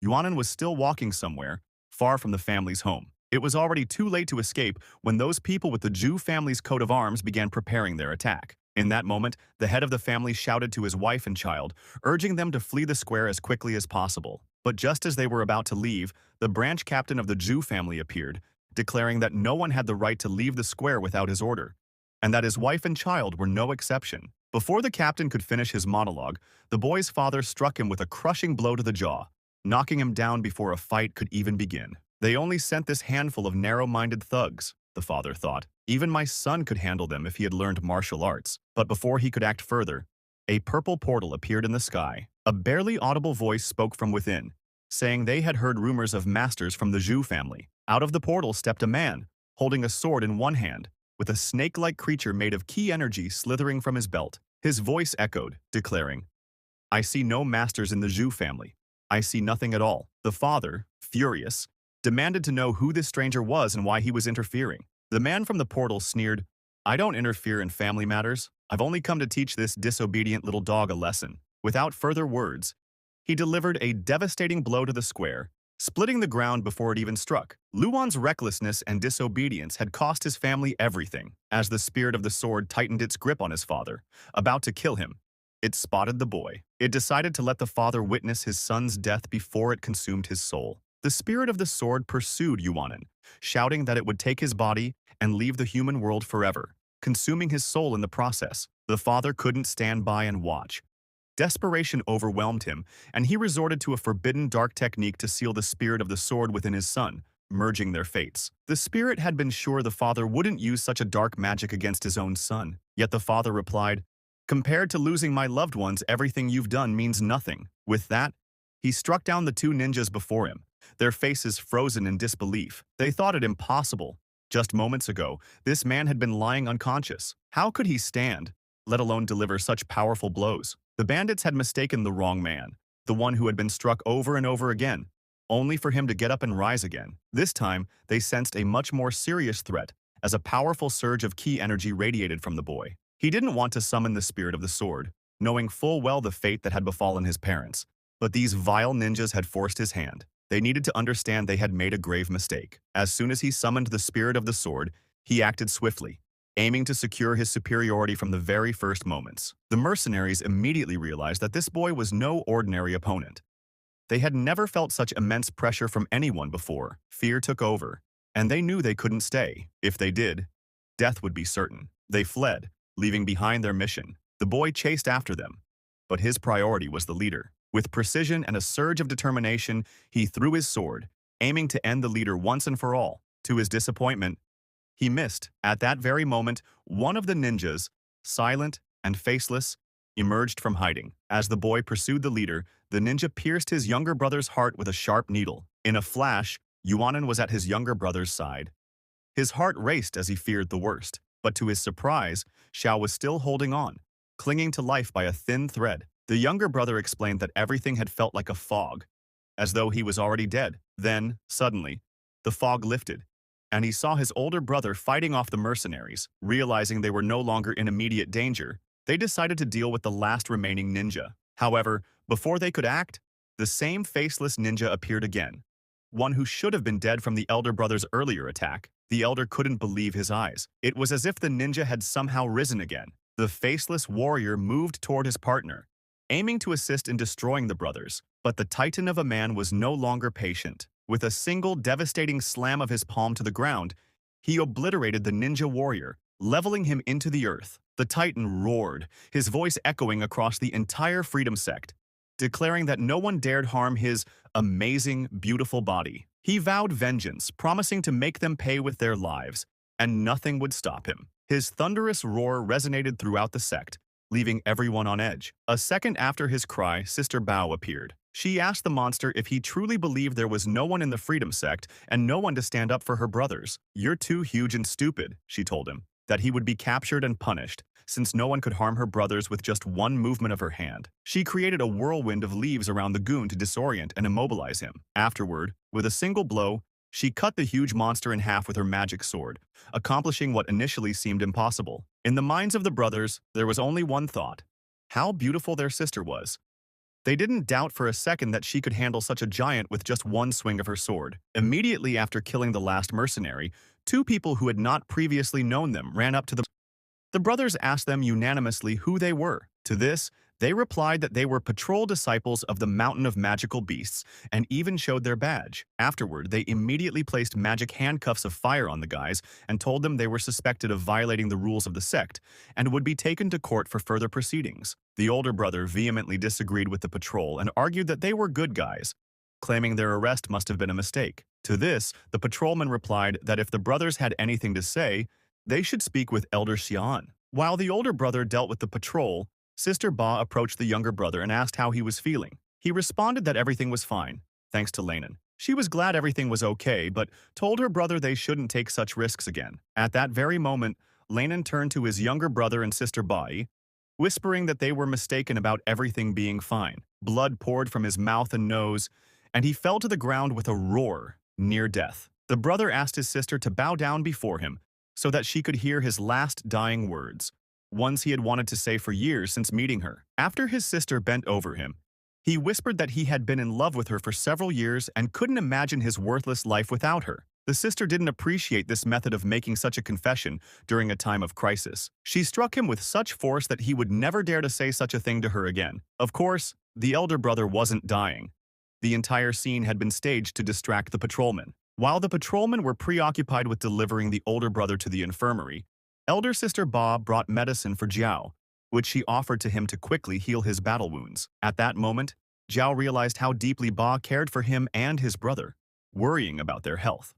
S1: Yuanan was still walking somewhere, far from the family's home. It was already too late to escape when those people with the Zhu family's coat of arms began preparing their attack. In that moment, the head of the family shouted to his wife and child, urging them to flee the square as quickly as possible. But just as they were about to leave, the branch captain of the Zhu family appeared, declaring that no one had the right to leave the square without his order, and that his wife and child were no exception. Before the captain could finish his monologue, the boy's father struck him with a crushing blow to the jaw, knocking him down before a fight could even begin. "They only sent this handful of narrow-minded thugs," the father thought. "Even my son could handle them if he had learned martial arts." But before he could act further, a purple portal appeared in the sky. A barely audible voice spoke from within, saying they had heard rumors of masters from the Zhu family. Out of the portal stepped a man, holding a sword in one hand, with a snake-like creature made of key energy slithering from his belt. His voice echoed, declaring, "I see no masters in the Zhu family. I see nothing at all." The father, furious, demanded to know who this stranger was and why he was interfering. The man from the portal sneered, "I don't interfere in family matters. I've only come to teach this disobedient little dog a lesson." Without further words, he delivered a devastating blow to the square, splitting the ground before it even struck. Luan's recklessness and disobedience had cost his family everything. As the spirit of the sword tightened its grip on his father, about to kill him, it spotted the boy. It decided to let the father witness his son's death before it consumed his soul. The spirit of the sword pursued Yuanan, shouting that it would take his body and leave the human world forever, consuming his soul in the process. The father couldn't stand by and watch. Desperation overwhelmed him, and he resorted to a forbidden dark technique to seal the spirit of the sword within his son, merging their fates. The spirit had been sure the father wouldn't use such a dark magic against his own son, yet the father replied, "Compared to losing my loved ones, everything you've done means nothing." With that, he struck down the two ninjas before him, their faces frozen in disbelief. They thought it impossible. Just moments ago, this man had been lying unconscious. How could he stand, let alone deliver such powerful blows? The bandits had mistaken the wrong man, the one who had been struck over and over again, only for him to get up and rise again. This time, they sensed a much more serious threat, as a powerful surge of ki energy radiated from the boy. He didn't want to summon the spirit of the sword, knowing full well the fate that had befallen his parents. But these vile ninjas had forced his hand. They needed to understand they had made a grave mistake. As soon as he summoned the spirit of the sword, he acted swiftly, aiming to secure his superiority from the very first moments. The mercenaries immediately realized that this boy was no ordinary opponent. They had never felt such immense pressure from anyone before. Fear took over, and they knew they couldn't stay. If they did, death would be certain. They fled, leaving behind their mission. The boy chased after them, but his priority was the leader. With precision and a surge of determination, he threw his sword, aiming to end the leader once and for all. To his disappointment, he missed. At that very moment, one of the ninjas, silent and faceless, emerged from hiding. As the boy pursued the leader, the ninja pierced his younger brother's heart with a sharp needle. In a flash, Yuanan was at his younger brother's side. His heart raced as he feared the worst, but to his surprise, Xiao was still holding on, clinging to life by a thin thread. The younger brother explained that everything had felt like a fog, as though he was already dead. Then, suddenly, the fog lifted, and he saw his older brother fighting off the mercenaries. Realizing they were no longer in immediate danger, they decided to deal with the last remaining ninja. However, before they could act, the same faceless ninja appeared again, one who should have been dead from the elder brother's earlier attack. The elder couldn't believe his eyes. It was as if the ninja had somehow risen again. The faceless warrior moved toward his partner, aiming to assist in destroying the brothers. But the titan of a man was no longer patient. With a single devastating slam of his palm to the ground, he obliterated the ninja warrior, leveling him into the earth. The titan roared, his voice echoing across the entire freedom sect, declaring that no one dared harm his amazing, beautiful body. He vowed vengeance, promising to make them pay with their lives, and nothing would stop him. His thunderous roar resonated throughout the sect, leaving everyone on edge. A second after his cry, Sister Bao appeared. She asked the monster if he truly believed there was no one in the freedom sect and no one to stand up for her brothers. "You're too huge and stupid," she told him, that he would be captured and punished, since no one could harm her brothers with just one movement of her hand. She created a whirlwind of leaves around the goon to disorient and immobilize him. Afterward, with a single blow, she cut the huge monster in half with her magic sword, accomplishing what initially seemed impossible. In the minds of the brothers, there was only one thought: how beautiful their sister was. They didn't doubt for a second that she could handle such a giant with just one swing of her sword. Immediately after killing the last mercenary, two people who had not previously known them ran up to the brothers asked them unanimously who they were. To this, they replied that they were patrol disciples of the Mountain of Magical Beasts and even showed their badge. Afterward, they immediately placed magic handcuffs of fire on the guys and told them they were suspected of violating the rules of the sect and would be taken to court for further proceedings. The older brother vehemently disagreed with the patrol and argued that they were good guys, claiming their arrest must have been a mistake. To this, the patrolman replied that if the brothers had anything to say, they should speak with Elder Xian. While the older brother dealt with the patrol, Sister Ba approached the younger brother and asked how he was feeling. He responded that everything was fine, thanks to Lanan. She was glad everything was okay, but told her brother they shouldn't take such risks again. At that very moment, Lanan turned to his younger brother and Sister Bai, whispering that they were mistaken about everything being fine. Blood poured from his mouth and nose, and he fell to the ground with a roar, near death. The brother asked his sister to bow down before him, so that she could hear his last dying words, ones he had wanted to say for years since meeting her. After his sister bent over him, He whispered that he had been in love with her for several years and couldn't imagine his worthless life without her. The sister didn't appreciate this method of making such a confession during a time of crisis. She struck him with such force that he would never dare to say such a thing to her again. Of course, the elder brother wasn't dying. The entire scene had been staged to distract the patrolmen. While the patrolmen were preoccupied with delivering the older brother to the infirmary, elder sister Ba brought medicine for Jiao, which she offered to him to quickly heal his battle wounds. At that moment, Jiao realized how deeply Ba cared for him and his brother, worrying about their health.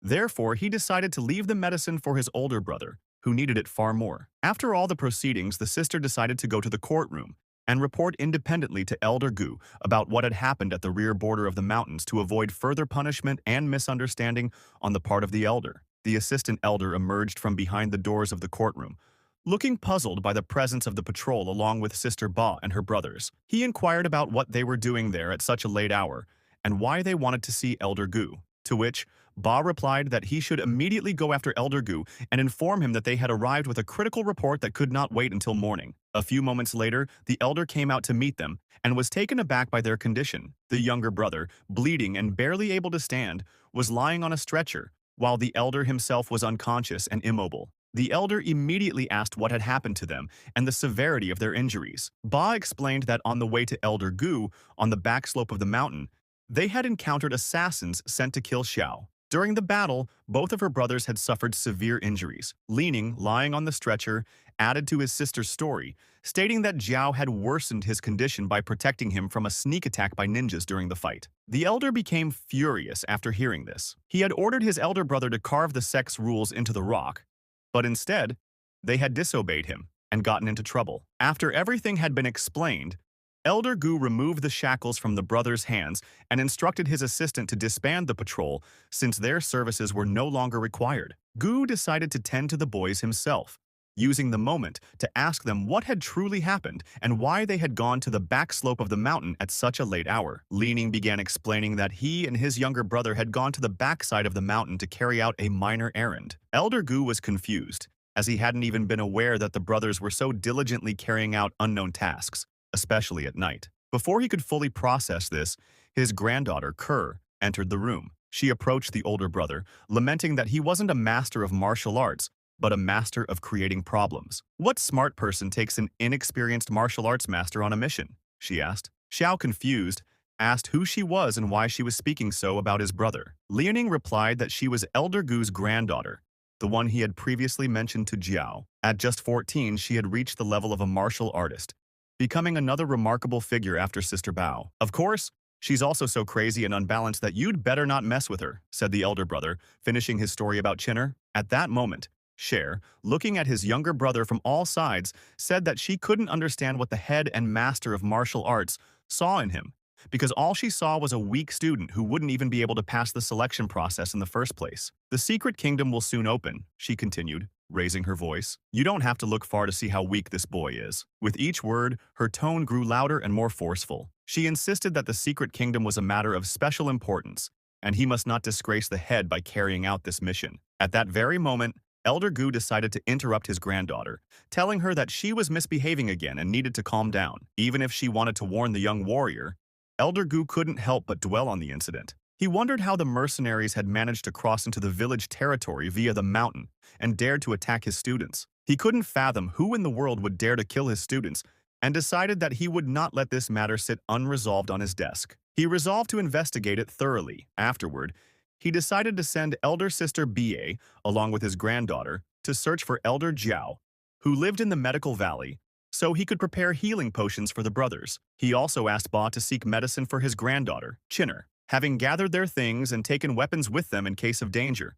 S1: Therefore, he decided to leave the medicine for his older brother, who needed it far more. After all the proceedings, the sister decided to go to the courtroom and report independently to Elder Gu about what had happened at the rear border of the mountains to avoid further punishment and misunderstanding on the part of the elder. The assistant elder emerged from behind the doors of the courtroom, looking puzzled by the presence of the patrol along with Sister Ba and her brothers. He inquired about what they were doing there at such a late hour and why they wanted to see Elder Gu, to which Ba replied that he should immediately go after Elder Gu and inform him that they had arrived with a critical report that could not wait until morning. A few moments later, the elder came out to meet them and was taken aback by their condition. The younger brother, bleeding and barely able to stand, was lying on a stretcher, while the elder himself was unconscious and immobile. The elder immediately asked what had happened to them and the severity of their injuries. Ba explained that on the way to Elder Gu, on the back slope of the mountain, they had encountered assassins sent to kill Xiao. During the battle, both of her brothers had suffered severe injuries. Leaning, lying on the stretcher, added to his sister's story, stating that Jiao had worsened his condition by protecting him from a sneak attack by ninjas during the fight. The elder became furious after hearing this. He had ordered his elder brother to carve the sect's rules into the rock, but instead, they had disobeyed him and gotten into trouble. After everything had been explained, Elder Gu removed the shackles from the brothers' hands and instructed his assistant to disband the patrol since their services were no longer required. Gu decided to tend to the boys himself, using the moment to ask them what had truly happened and why they had gone to the back slope of the mountain at such a late hour. Leaning began explaining that he and his younger brother had gone to the backside of the mountain to carry out a minor errand. Elder Gu was confused, as he hadn't even been aware that the brothers were so diligently carrying out unknown tasks, especially at night. Before he could fully process this, his granddaughter, Kerr, entered the room. She approached the older brother, lamenting that he wasn't a master of martial arts, but a master of creating problems. What smart person takes an inexperienced martial arts master on a mission? She asked. Xiao, confused, asked who she was and why she was speaking so about his brother. Liaoning replied that she was Elder Gu's granddaughter, the one he had previously mentioned to Jiao. At just 14, she had reached the level of a martial artist, becoming another remarkable figure after Sister Bao. Of course, she's also so crazy and unbalanced that you'd better not mess with her, said the elder brother, finishing his story about Chinner. At that moment, Cher, looking at his younger brother from all sides, said that she couldn't understand what the head and master of martial arts saw in him, because all she saw was a weak student who wouldn't even be able to pass the selection process in the first place. The secret kingdom will soon open, she continued, raising her voice. You don't have to look far to see how weak this boy is. With each word, her tone grew louder and more forceful. She insisted that the secret kingdom was a matter of special importance, and he must not disgrace the head by carrying out this mission. At that very moment, Elder Gu decided to interrupt his granddaughter, telling her that she was misbehaving again and needed to calm down. Even if she wanted to warn the young warrior, Elder Gu couldn't help but dwell on the incident. He wondered how the mercenaries had managed to cross into the village territory via the mountain and dared to attack his students. He couldn't fathom who in the world would dare to kill his students and decided that he would not let this matter sit unresolved on his desk. He resolved to investigate it thoroughly. Afterward, he decided to send elder sister Ba, along with his granddaughter, to search for Elder Jiao, who lived in the medical valley, so he could prepare healing potions for the brothers. He also asked Ba to seek medicine for his granddaughter, Chinner. Having gathered their things and taken weapons with them in case of danger,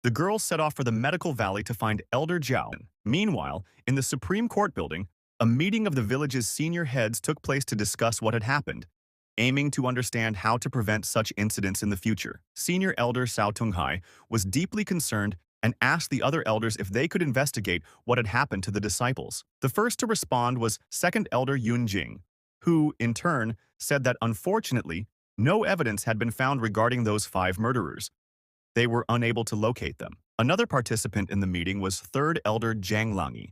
S1: the girls set off for the medical valley to find Elder Jiao. Meanwhile, in the Supreme Court building, a meeting of the village's senior heads took place to discuss what had happened, aiming to understand how to prevent such incidents in the future. Senior Elder Sao Tunghai was deeply concerned and asked the other elders if they could investigate what had happened to the disciples. The first to respond was Second Elder Yun Jing, who, in turn, said that unfortunately, no evidence had been found regarding those 5 murderers. They were unable to locate them. Another participant in the meeting was Third Elder Jiang Langi,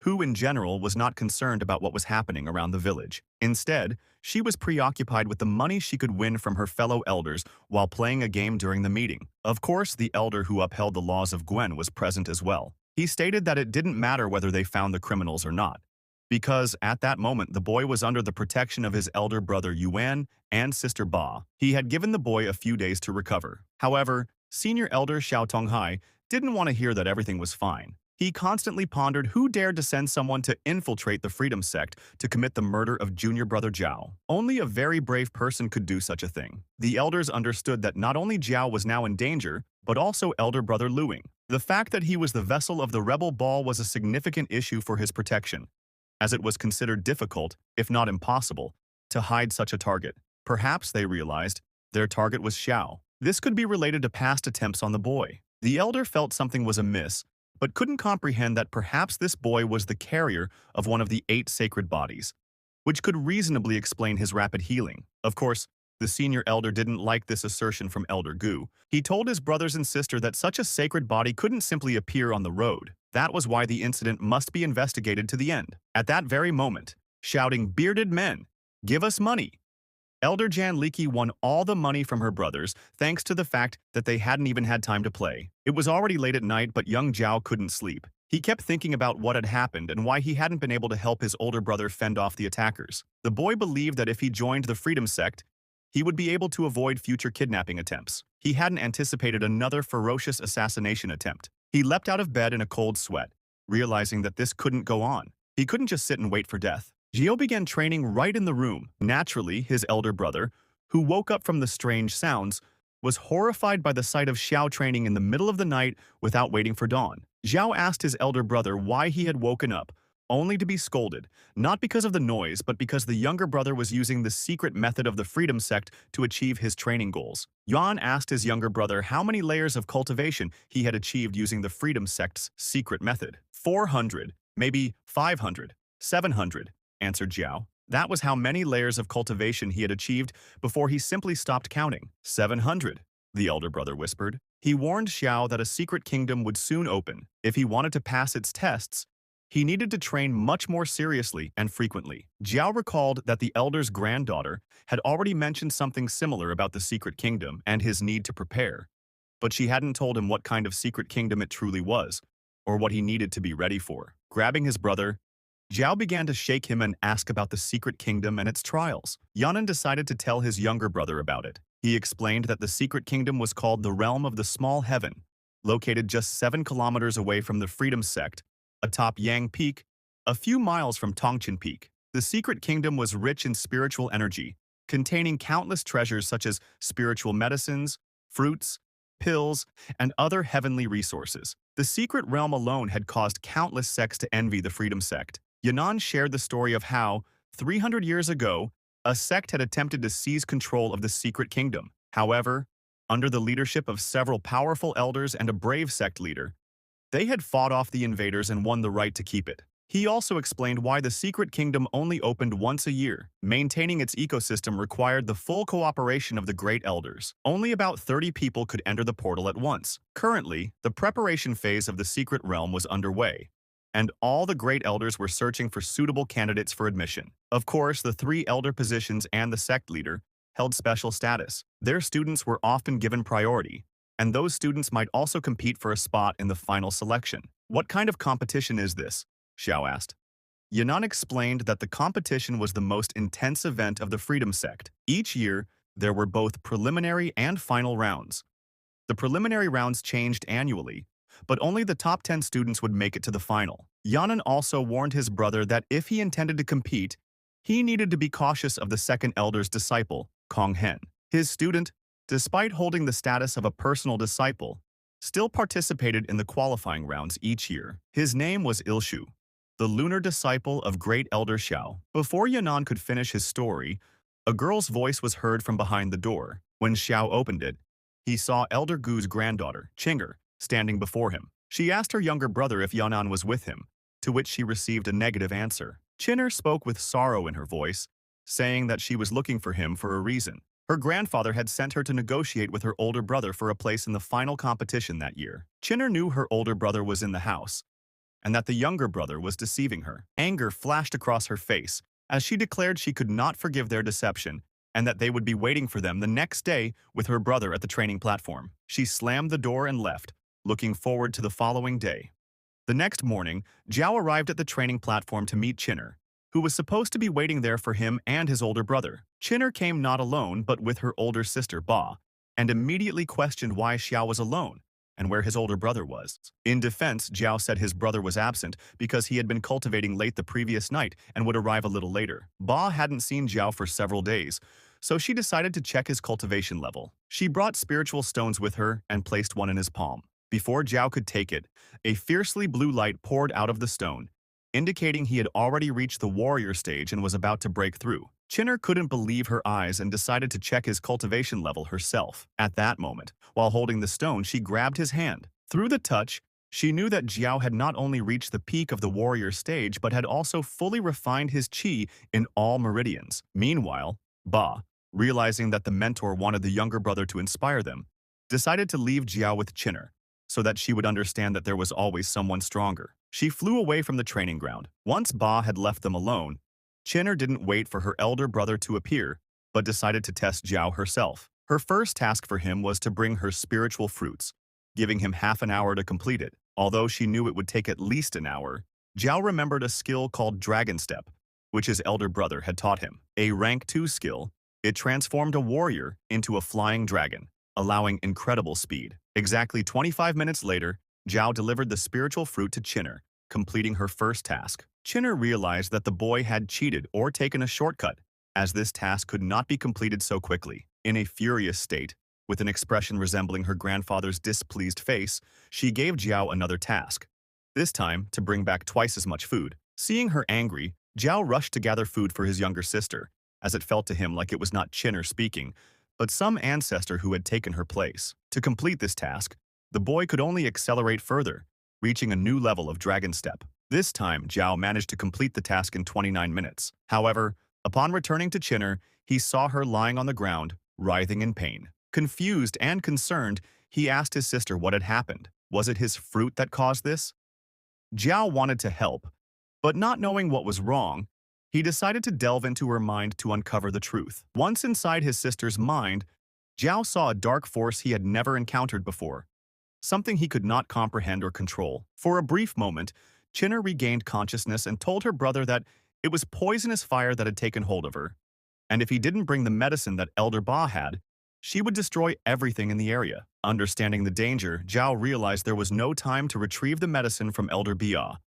S1: who in general was not concerned about what was happening around the village. Instead, she was preoccupied with the money she could win from her fellow elders while playing a game during the meeting. Of course, the elder who upheld the laws of Gwen was present as well. He stated that it didn't matter whether they found the criminals or not, because at that moment the boy was under the protection of his elder brother Yuan and sister Ba. He had given the boy a few days to recover. However, senior elder Xiao Tonghai didn't want to hear that everything was fine. He constantly pondered who dared to send someone to infiltrate the Freedom Sect to commit the murder of junior brother Zhao. Only a very brave person could do such a thing. The elders understood that not only Zhao was now in danger, but also elder brother Luing. The fact that he was the vessel of the rebel ball was a significant issue for his protection, as it was considered difficult, if not impossible, to hide such a target. Perhaps, they realized, their target was Xiao. This could be related to past attempts on the boy. The elder felt something was amiss, but couldn't comprehend that perhaps this boy was the carrier of one of the 8 sacred bodies, which could reasonably explain his rapid healing. Of course, the senior elder didn't like this assertion from Elder Gu. He told his brothers and sister that such a sacred body couldn't simply appear on the road. That was why the incident must be investigated to the end. At that very moment, shouting, "Bearded men, give us money!" Elder Jan Liki won all the money from her brothers thanks to the fact that they hadn't even had time to play. It was already late at night, but young Zhao couldn't sleep. He kept thinking about what had happened and why he hadn't been able to help his older brother fend off the attackers. The boy believed that if he joined the Freedom Sect, he would be able to avoid future kidnapping attempts. He hadn't anticipated another ferocious assassination attempt. He leapt out of bed in a cold sweat, realizing that this couldn't go on. He couldn't just sit and wait for death. Gio began training right in the room. Naturally, his elder brother, who woke up from the strange sounds, was horrified by the sight of Xiao training in the middle of the night without waiting for dawn. Xiao asked his elder brother why he had woken up, only to be scolded, not because of the noise, but because the younger brother was using the secret method of the Freedom Sect to achieve his training goals. Yuan asked his younger brother how many layers of cultivation he had achieved using the Freedom Sect's secret method. 400, maybe 500, 700, answered Zhao. That was how many layers of cultivation he had achieved before he simply stopped counting. 700, the elder brother whispered. He warned Xiao that a secret kingdom would soon open. If he wanted to pass its tests, he needed to train much more seriously and frequently. Zhao recalled that the elder's granddaughter had already mentioned something similar about the secret kingdom and his need to prepare, but she hadn't told him what kind of secret kingdom it truly was, or what he needed to be ready for. Grabbing his brother, Zhao began to shake him and ask about the secret kingdom and its trials. Yanan decided to tell his younger brother about it. He explained that the secret kingdom was called the Realm of the Small Heaven, located just 7 kilometers away from the Freedom Sect, atop Yang Peak, a few miles from Tongqin Peak. The secret kingdom was rich in spiritual energy, containing countless treasures such as spiritual medicines, fruits, pills, and other heavenly resources. The secret realm alone had caused countless sects to envy the Freedom Sect. Yanan shared the story of how, 300 years ago, a sect had attempted to seize control of the secret kingdom. However, under the leadership of several powerful elders and a brave sect leader, they had fought off the invaders and won the right to keep it. He also explained why the secret kingdom only opened once a year. Maintaining its ecosystem required the full cooperation of the great elders. Only about 30 people could enter the portal at once. Currently, the preparation phase of the secret realm was underway, and all the great elders were searching for suitable candidates for admission. Of course, the 3 elder positions and the sect leader held special status. Their students were often given priority, and those students might also compete for a spot in the final selection. What kind of competition is this? Xiao asked. Yanan explained that the competition was the most intense event of the Freedom Sect. Each year, there were both preliminary and final rounds. The preliminary rounds changed annually, but only the top 10 students would make it to the final. Yanan also warned his brother that if he intended to compete, he needed to be cautious of the second elder's disciple, Kong Hen. His student, despite holding the status of a personal disciple, still participated in the qualifying rounds each year. His name was Ilshu, the lunar disciple of great elder Xiao. Before Yanan could finish his story, a girl's voice was heard from behind the door. When Xiao opened it, he saw Elder Gu's granddaughter, Chinger, standing before him. She asked her younger brother if Yanan was with him, to which she received a negative answer. Chinger spoke with sorrow in her voice, saying that she was looking for him for a reason. Her grandfather had sent her to negotiate with her older brother for a place in the final competition that year. Chinger knew her older brother was in the house, and that the younger brother was deceiving her. Anger flashed across her face as she declared she could not forgive their deception and that they would be waiting for them the next day with her brother at the training platform. She slammed the door and left, looking forward to the following day. The next morning, Zhao arrived at the training platform to meet Chinner, who was supposed to be waiting there for him and his older brother. Chinner came not alone but with her older sister Ba, and immediately questioned why Xiao was alone and where his older brother was. In defense, Zhao said his brother was absent because he had been cultivating late the previous night and would arrive a little later. Ba hadn't seen Zhao for several days, so she decided to check his cultivation level. She brought spiritual stones with her and placed one in his palm. Before Zhao could take it, a fiercely blue light poured out of the stone, indicating he had already reached the warrior stage and was about to break through. Chinner couldn't believe her eyes and decided to check his cultivation level herself. At that moment, while holding the stone, she grabbed his hand. Through the touch, she knew that Zhao had not only reached the peak of the warrior stage but had also fully refined his qi in all meridians. Meanwhile, Ba, realizing that the mentor wanted the younger brother to inspire them, decided to leave Zhao with Chinner, so that she would understand that there was always someone stronger. She flew away from the training ground. Once Ba had left them alone, Chinner didn't wait for her elder brother to appear, but decided to test Zhao herself. Her first task for him was to bring her spiritual fruits, giving him half an hour to complete it. Although she knew it would take at least an hour, Zhao remembered a skill called Dragon Step, which his elder brother had taught him. A rank 2 skill, it transformed a warrior into a flying dragon, allowing incredible speed. Exactly 25 minutes later, Zhao delivered the spiritual fruit to Chinner, completing her first task. Chinner realized that the boy had cheated or taken a shortcut, as this task could not be completed so quickly. In a furious state, with an expression resembling her grandfather's displeased face, she gave Zhao another task, this time to bring back twice as much food. Seeing her angry, Zhao rushed to gather food for his younger sister, as it felt to him like it was not Chinner speaking, but some ancestor who had taken her place. To complete this task, the boy could only accelerate further, reaching a new level of Dragon Step. This time, Zhao managed to complete the task in 29 minutes. However, upon returning to Chinner, he saw her lying on the ground, writhing in pain. Confused and concerned, he asked his sister what had happened. Was it his fruit that caused this? Zhao wanted to help, but not knowing what was wrong, he decided to delve into her mind to uncover the truth. Once inside his sister's mind, Zhao saw a dark force he had never encountered before, something he could not comprehend or control. For a brief moment, Chinner regained consciousness and told her brother that it was poisonous fire that had taken hold of her, and if he didn't bring the medicine that Elder Ba had, she would destroy everything in the area. Understanding the danger, Zhao realized there was no time to retrieve the medicine from Elder Ba,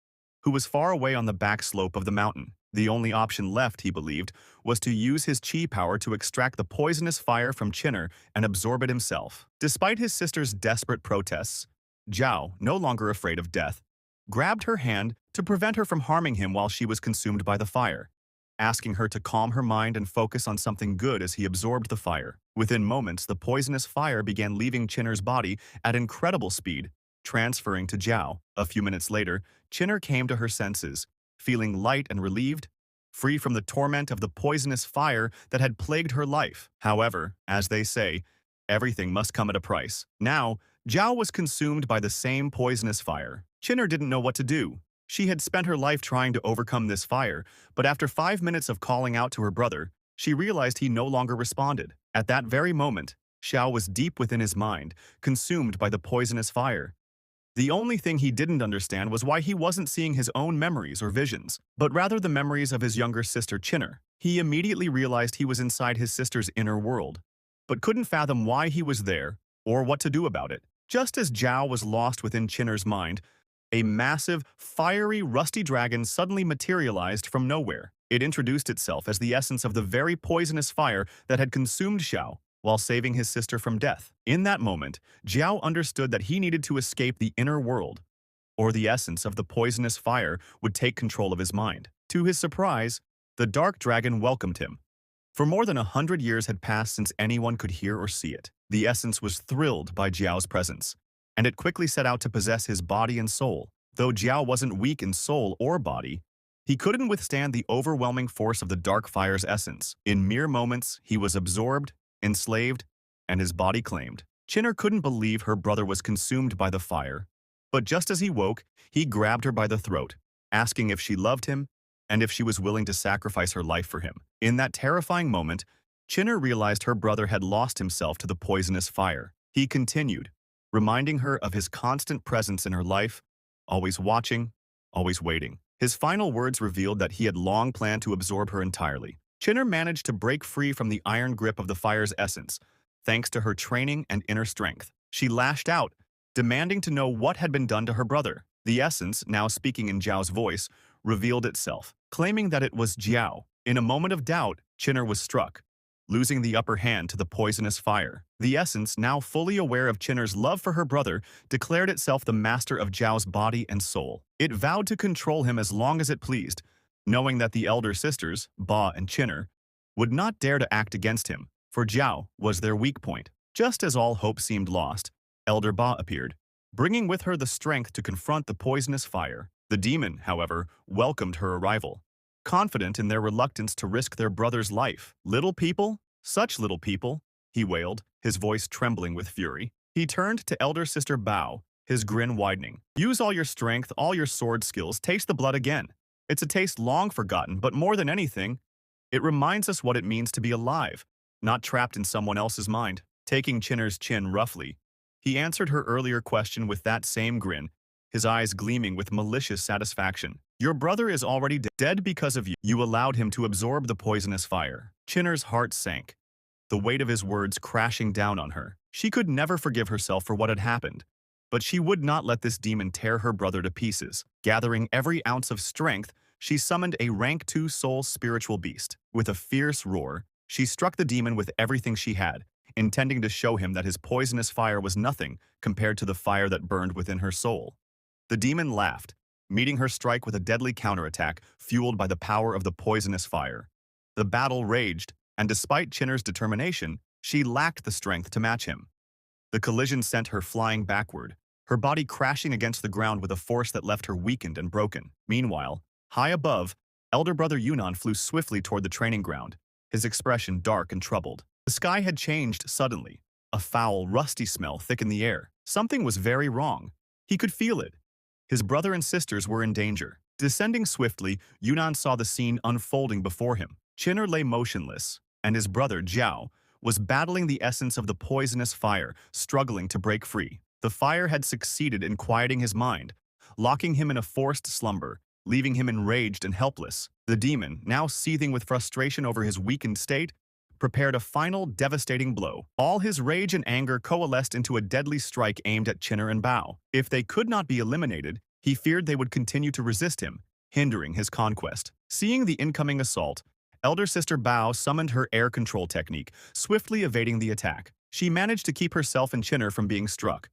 S1: who was far away on the back slope of the mountain. The only option left, he believed, was to use his qi power to extract the poisonous fire from Chinner and absorb it himself. Despite his sister's desperate protests, Zhao, no longer afraid of death, grabbed her hand to prevent her from harming him while she was consumed by the fire, asking her to calm her mind and focus on something good as he absorbed the fire. Within moments, the poisonous fire began leaving Chinner's body at incredible speed, transferring to Zhao. A few minutes later, Chinner came to her senses, feeling light and relieved, free from the torment of the poisonous fire that had plagued her life. However, as they say, everything must come at a price. Now, Zhao was consumed by the same poisonous fire. Chinner didn't know what to do. She had spent her life trying to overcome this fire, but after 5 minutes of calling out to her brother, she realized he no longer responded. At that very moment, Xiao was deep within his mind, consumed by the poisonous fire. The only thing he didn't understand was why he wasn't seeing his own memories or visions, but rather the memories of his younger sister Chinner. He immediately realized he was inside his sister's inner world, but couldn't fathom why he was there or what to do about it. Just as Zhao was lost within Chinner's mind, a massive, fiery, rusty dragon suddenly materialized from nowhere. It introduced itself as the essence of the very poisonous fire that had consumed Xiao, while saving his sister from death. In that moment, Zhao understood that he needed to escape the inner world, or the essence of the poisonous fire would take control of his mind. To his surprise, the dark dragon welcomed him. For more than 100 years had passed since anyone could hear or see it. The essence was thrilled by Zhao's presence, and it quickly set out to possess his body and soul. Though Zhao wasn't weak in soul or body, he couldn't withstand the overwhelming force of the dark fire's essence. In mere moments, he was absorbed, enslaved, and his body claimed. Chinner couldn't believe her brother was consumed by the fire, But just as he woke, he grabbed her by the throat, asking if she loved him and if she was willing to sacrifice her life for him. In that terrifying moment, Chinner realized her brother had lost himself to the poisonous fire. He continued, reminding her of his constant presence in her life, always watching, always waiting. His final words revealed that he had long planned to absorb her entirely. Chinner managed to break free from the iron grip of the fire's essence, thanks to her training and inner strength. She lashed out, demanding to know what had been done to her brother. The essence, now speaking in Zhao's voice, revealed itself, claiming that it was Jiao. In a moment of doubt, Chinner was struck, losing the upper hand to the poisonous fire. The essence, now fully aware of Chinner's love for her brother, declared itself the master of Zhao's body and soul. It vowed to control him as long as it pleased, knowing that the elder sisters, Ba and Chinner, would not dare to act against him, for Zhao was their weak point. Just as all hope seemed lost, Elder Ba appeared, bringing with her the strength to confront the poisonous fire. The demon, however, welcomed her arrival, confident in their reluctance to risk their brother's life. "Little people? Such little people," he wailed, his voice trembling with fury. He turned to elder sister Bao, his grin widening. "Use all your strength, all your sword skills, taste the blood again. It's a taste long forgotten, but more than anything, it reminds us what it means to be alive, not trapped in someone else's mind." Taking Chinner's chin roughly, he answered her earlier question with that same grin, his eyes gleaming with malicious satisfaction. "Your brother is already dead because of you. You allowed him to absorb the poisonous fire." Chinner's heart sank, the weight of his words crashing down on her. She could never forgive herself for what had happened, but she would not let this demon tear her brother to pieces. Gathering every ounce of strength, she summoned a rank 2 soul spiritual beast. With a fierce roar, she struck the demon with everything she had, intending to show him that his poisonous fire was nothing compared to the fire that burned within her soul. The demon laughed, meeting her strike with a deadly counterattack fueled by the power of the poisonous fire. The battle raged, and despite Chinner's determination, she lacked the strength to match him. The collision sent her flying backward, her body crashing against the ground with a force that left her weakened and broken. Meanwhile, high above, elder brother Yunnan flew swiftly toward the training ground, his expression dark and troubled. The sky had changed suddenly. A foul, rusty smell thickened the air. Something was very wrong. He could feel it. His brother and sisters were in danger. Descending swiftly, Yunnan saw the scene unfolding before him. Chinner lay motionless, and his brother, Zhao, was battling the essence of the poisonous fire, struggling to break free. The fire had succeeded in quieting his mind, locking him in a forced slumber, leaving him enraged and helpless. The demon, now seething with frustration over his weakened state, prepared a final devastating blow. All his rage and anger coalesced into a deadly strike aimed at Chinner and Bao. If they could not be eliminated, he feared they would continue to resist him, hindering his conquest. Seeing the incoming assault, elder sister Bao summoned her air control technique, swiftly evading the attack. She managed to keep herself and Chinner from being struck,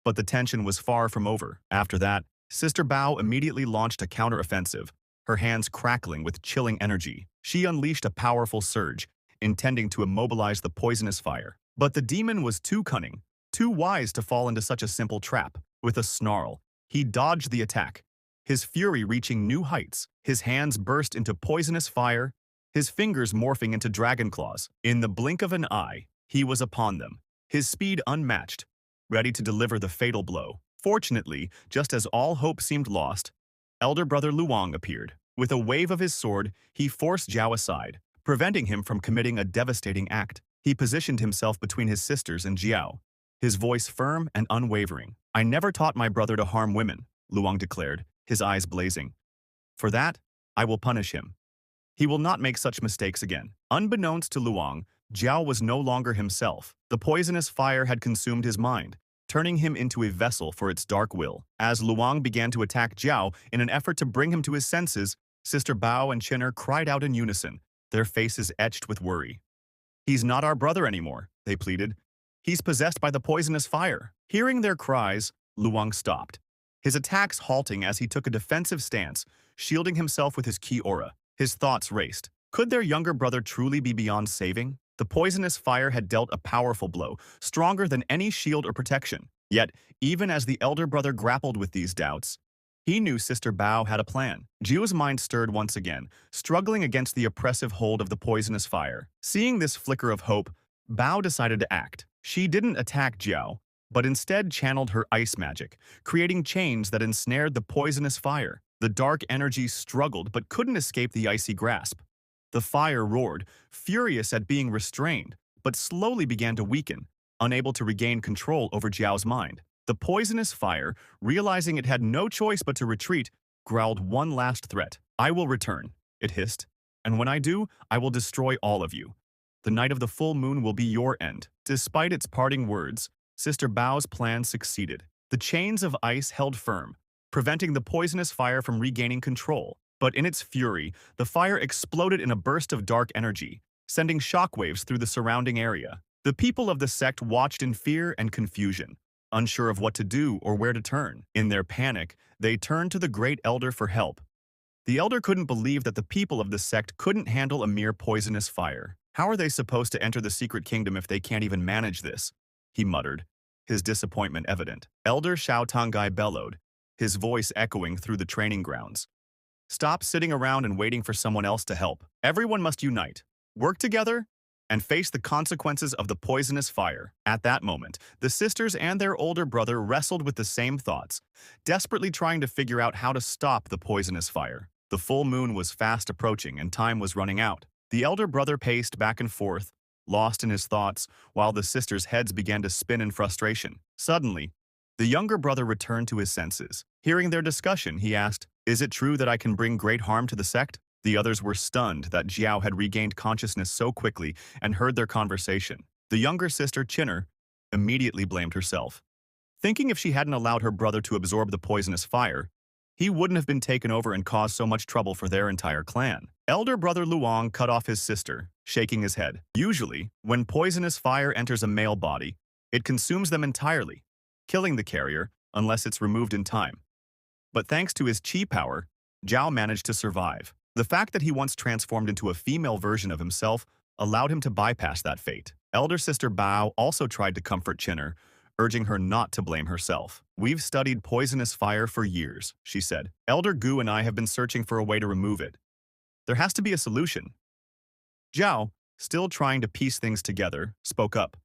S1: but the tension was far from over. After that, Sister Bao immediately launched a counteroffensive, her hands crackling with chilling energy. She unleashed a powerful surge, intending to immobilize the poisonous fire. But the demon was too cunning, too wise to fall into such a simple trap. With a snarl, he dodged the attack, his fury reaching new heights. His hands burst into poisonous fire, his fingers morphing into dragon claws. In the blink of an eye, he was upon them, his speed unmatched, ready to deliver the fatal blow. Fortunately, just as all hope seemed lost, elder brother Luang appeared. With a wave of his sword, he forced Zhao aside, preventing him from committing a devastating act. He positioned himself between his sisters and Jiao, his voice firm and unwavering. "I never taught my brother to harm women," Luang declared, his eyes blazing. "For that, I will punish him. He will not make such mistakes again." Unbeknownst to Luang, Jiao was no longer himself. The poisonous fire had consumed his mind, turning him into a vessel for its dark will. As Luang began to attack Jiao in an effort to bring him to his senses, Sister Bao and Chinner cried out in unison, their faces etched with worry. "He's not our brother anymore," they pleaded. "He's possessed by the poisonous fire." Hearing their cries, Luang stopped, his attacks halting as he took a defensive stance, shielding himself with his ki aura. His thoughts raced. Could their younger brother truly be beyond saving? The poisonous fire had dealt a powerful blow, stronger than any shield or protection. Yet, even as the elder brother grappled with these doubts, he knew Sister Bao had a plan. Jiu's mind stirred once again, struggling against the oppressive hold of the poisonous fire. Seeing this flicker of hope, Bao decided to act. She didn't attack Jiao, but instead channeled her ice magic, creating chains that ensnared the poisonous fire. The dark energy struggled but couldn't escape the icy grasp. The fire roared, furious at being restrained, but slowly began to weaken, unable to regain control over Jiao's mind. The poisonous fire, realizing it had no choice but to retreat, growled one last threat. "I will return," it hissed, "and when I do, I will destroy all of you. The night of the full moon will be your end." Despite its parting words, Sister Bao's plan succeeded. The chains of ice held firm, preventing the poisonous fire from regaining control. But in its fury, the fire exploded in a burst of dark energy, sending shockwaves through the surrounding area. The people of the sect watched in fear and confusion, unsure of what to do or where to turn. In their panic, they turned to the Great Elder for help. The Elder couldn't believe that the people of the sect couldn't handle a mere poisonous fire. "How are they supposed to enter the secret kingdom if they can't even manage this?" he muttered, his disappointment evident. Elder Xiao Tangai bellowed, his voice echoing through the training grounds. "Stop sitting around and waiting for someone else to help. Everyone must unite, work together, and face the consequences of the poisonous fire." At that moment, the sisters and their older brother wrestled with the same thoughts, desperately trying to figure out how to stop the poisonous fire. The full moon was fast approaching and time was running out. The elder brother paced back and forth, lost in his thoughts, while the sisters' heads began to spin in frustration. Suddenly, the younger brother returned to his senses. Hearing their discussion, he asked, "Is it true that I can bring great harm to the sect?" The others were stunned that Jiao had regained consciousness so quickly and heard their conversation. The younger sister, Chinner, immediately blamed herself, thinking if she hadn't allowed her brother to absorb the poisonous fire, he wouldn't have been taken over and caused so much trouble for their entire clan. Elder brother Luong cut off his sister, shaking his head. "Usually, when poisonous fire enters a male body, it consumes them entirely, killing the carrier unless it's removed in time. But thanks to his chi power, Zhao managed to survive. The fact that he once transformed into a female version of himself allowed him to bypass that fate." Elder sister Bao also tried to comfort Chinner, urging her not to blame herself. "We've studied poisonous fire for years," she said. "Elder Gu and I have been searching for a way to remove it. There has to be a solution." Zhao, still trying to piece things together, spoke up.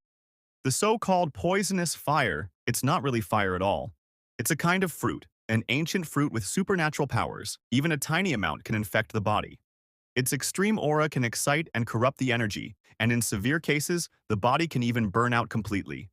S1: "The so-called poisonous fire, it's not really fire at all. It's a kind of fruit, an ancient fruit with supernatural powers. Even a tiny amount can infect the body. Its extreme aura can excite and corrupt the energy, and in severe cases, the body can even burn out completely.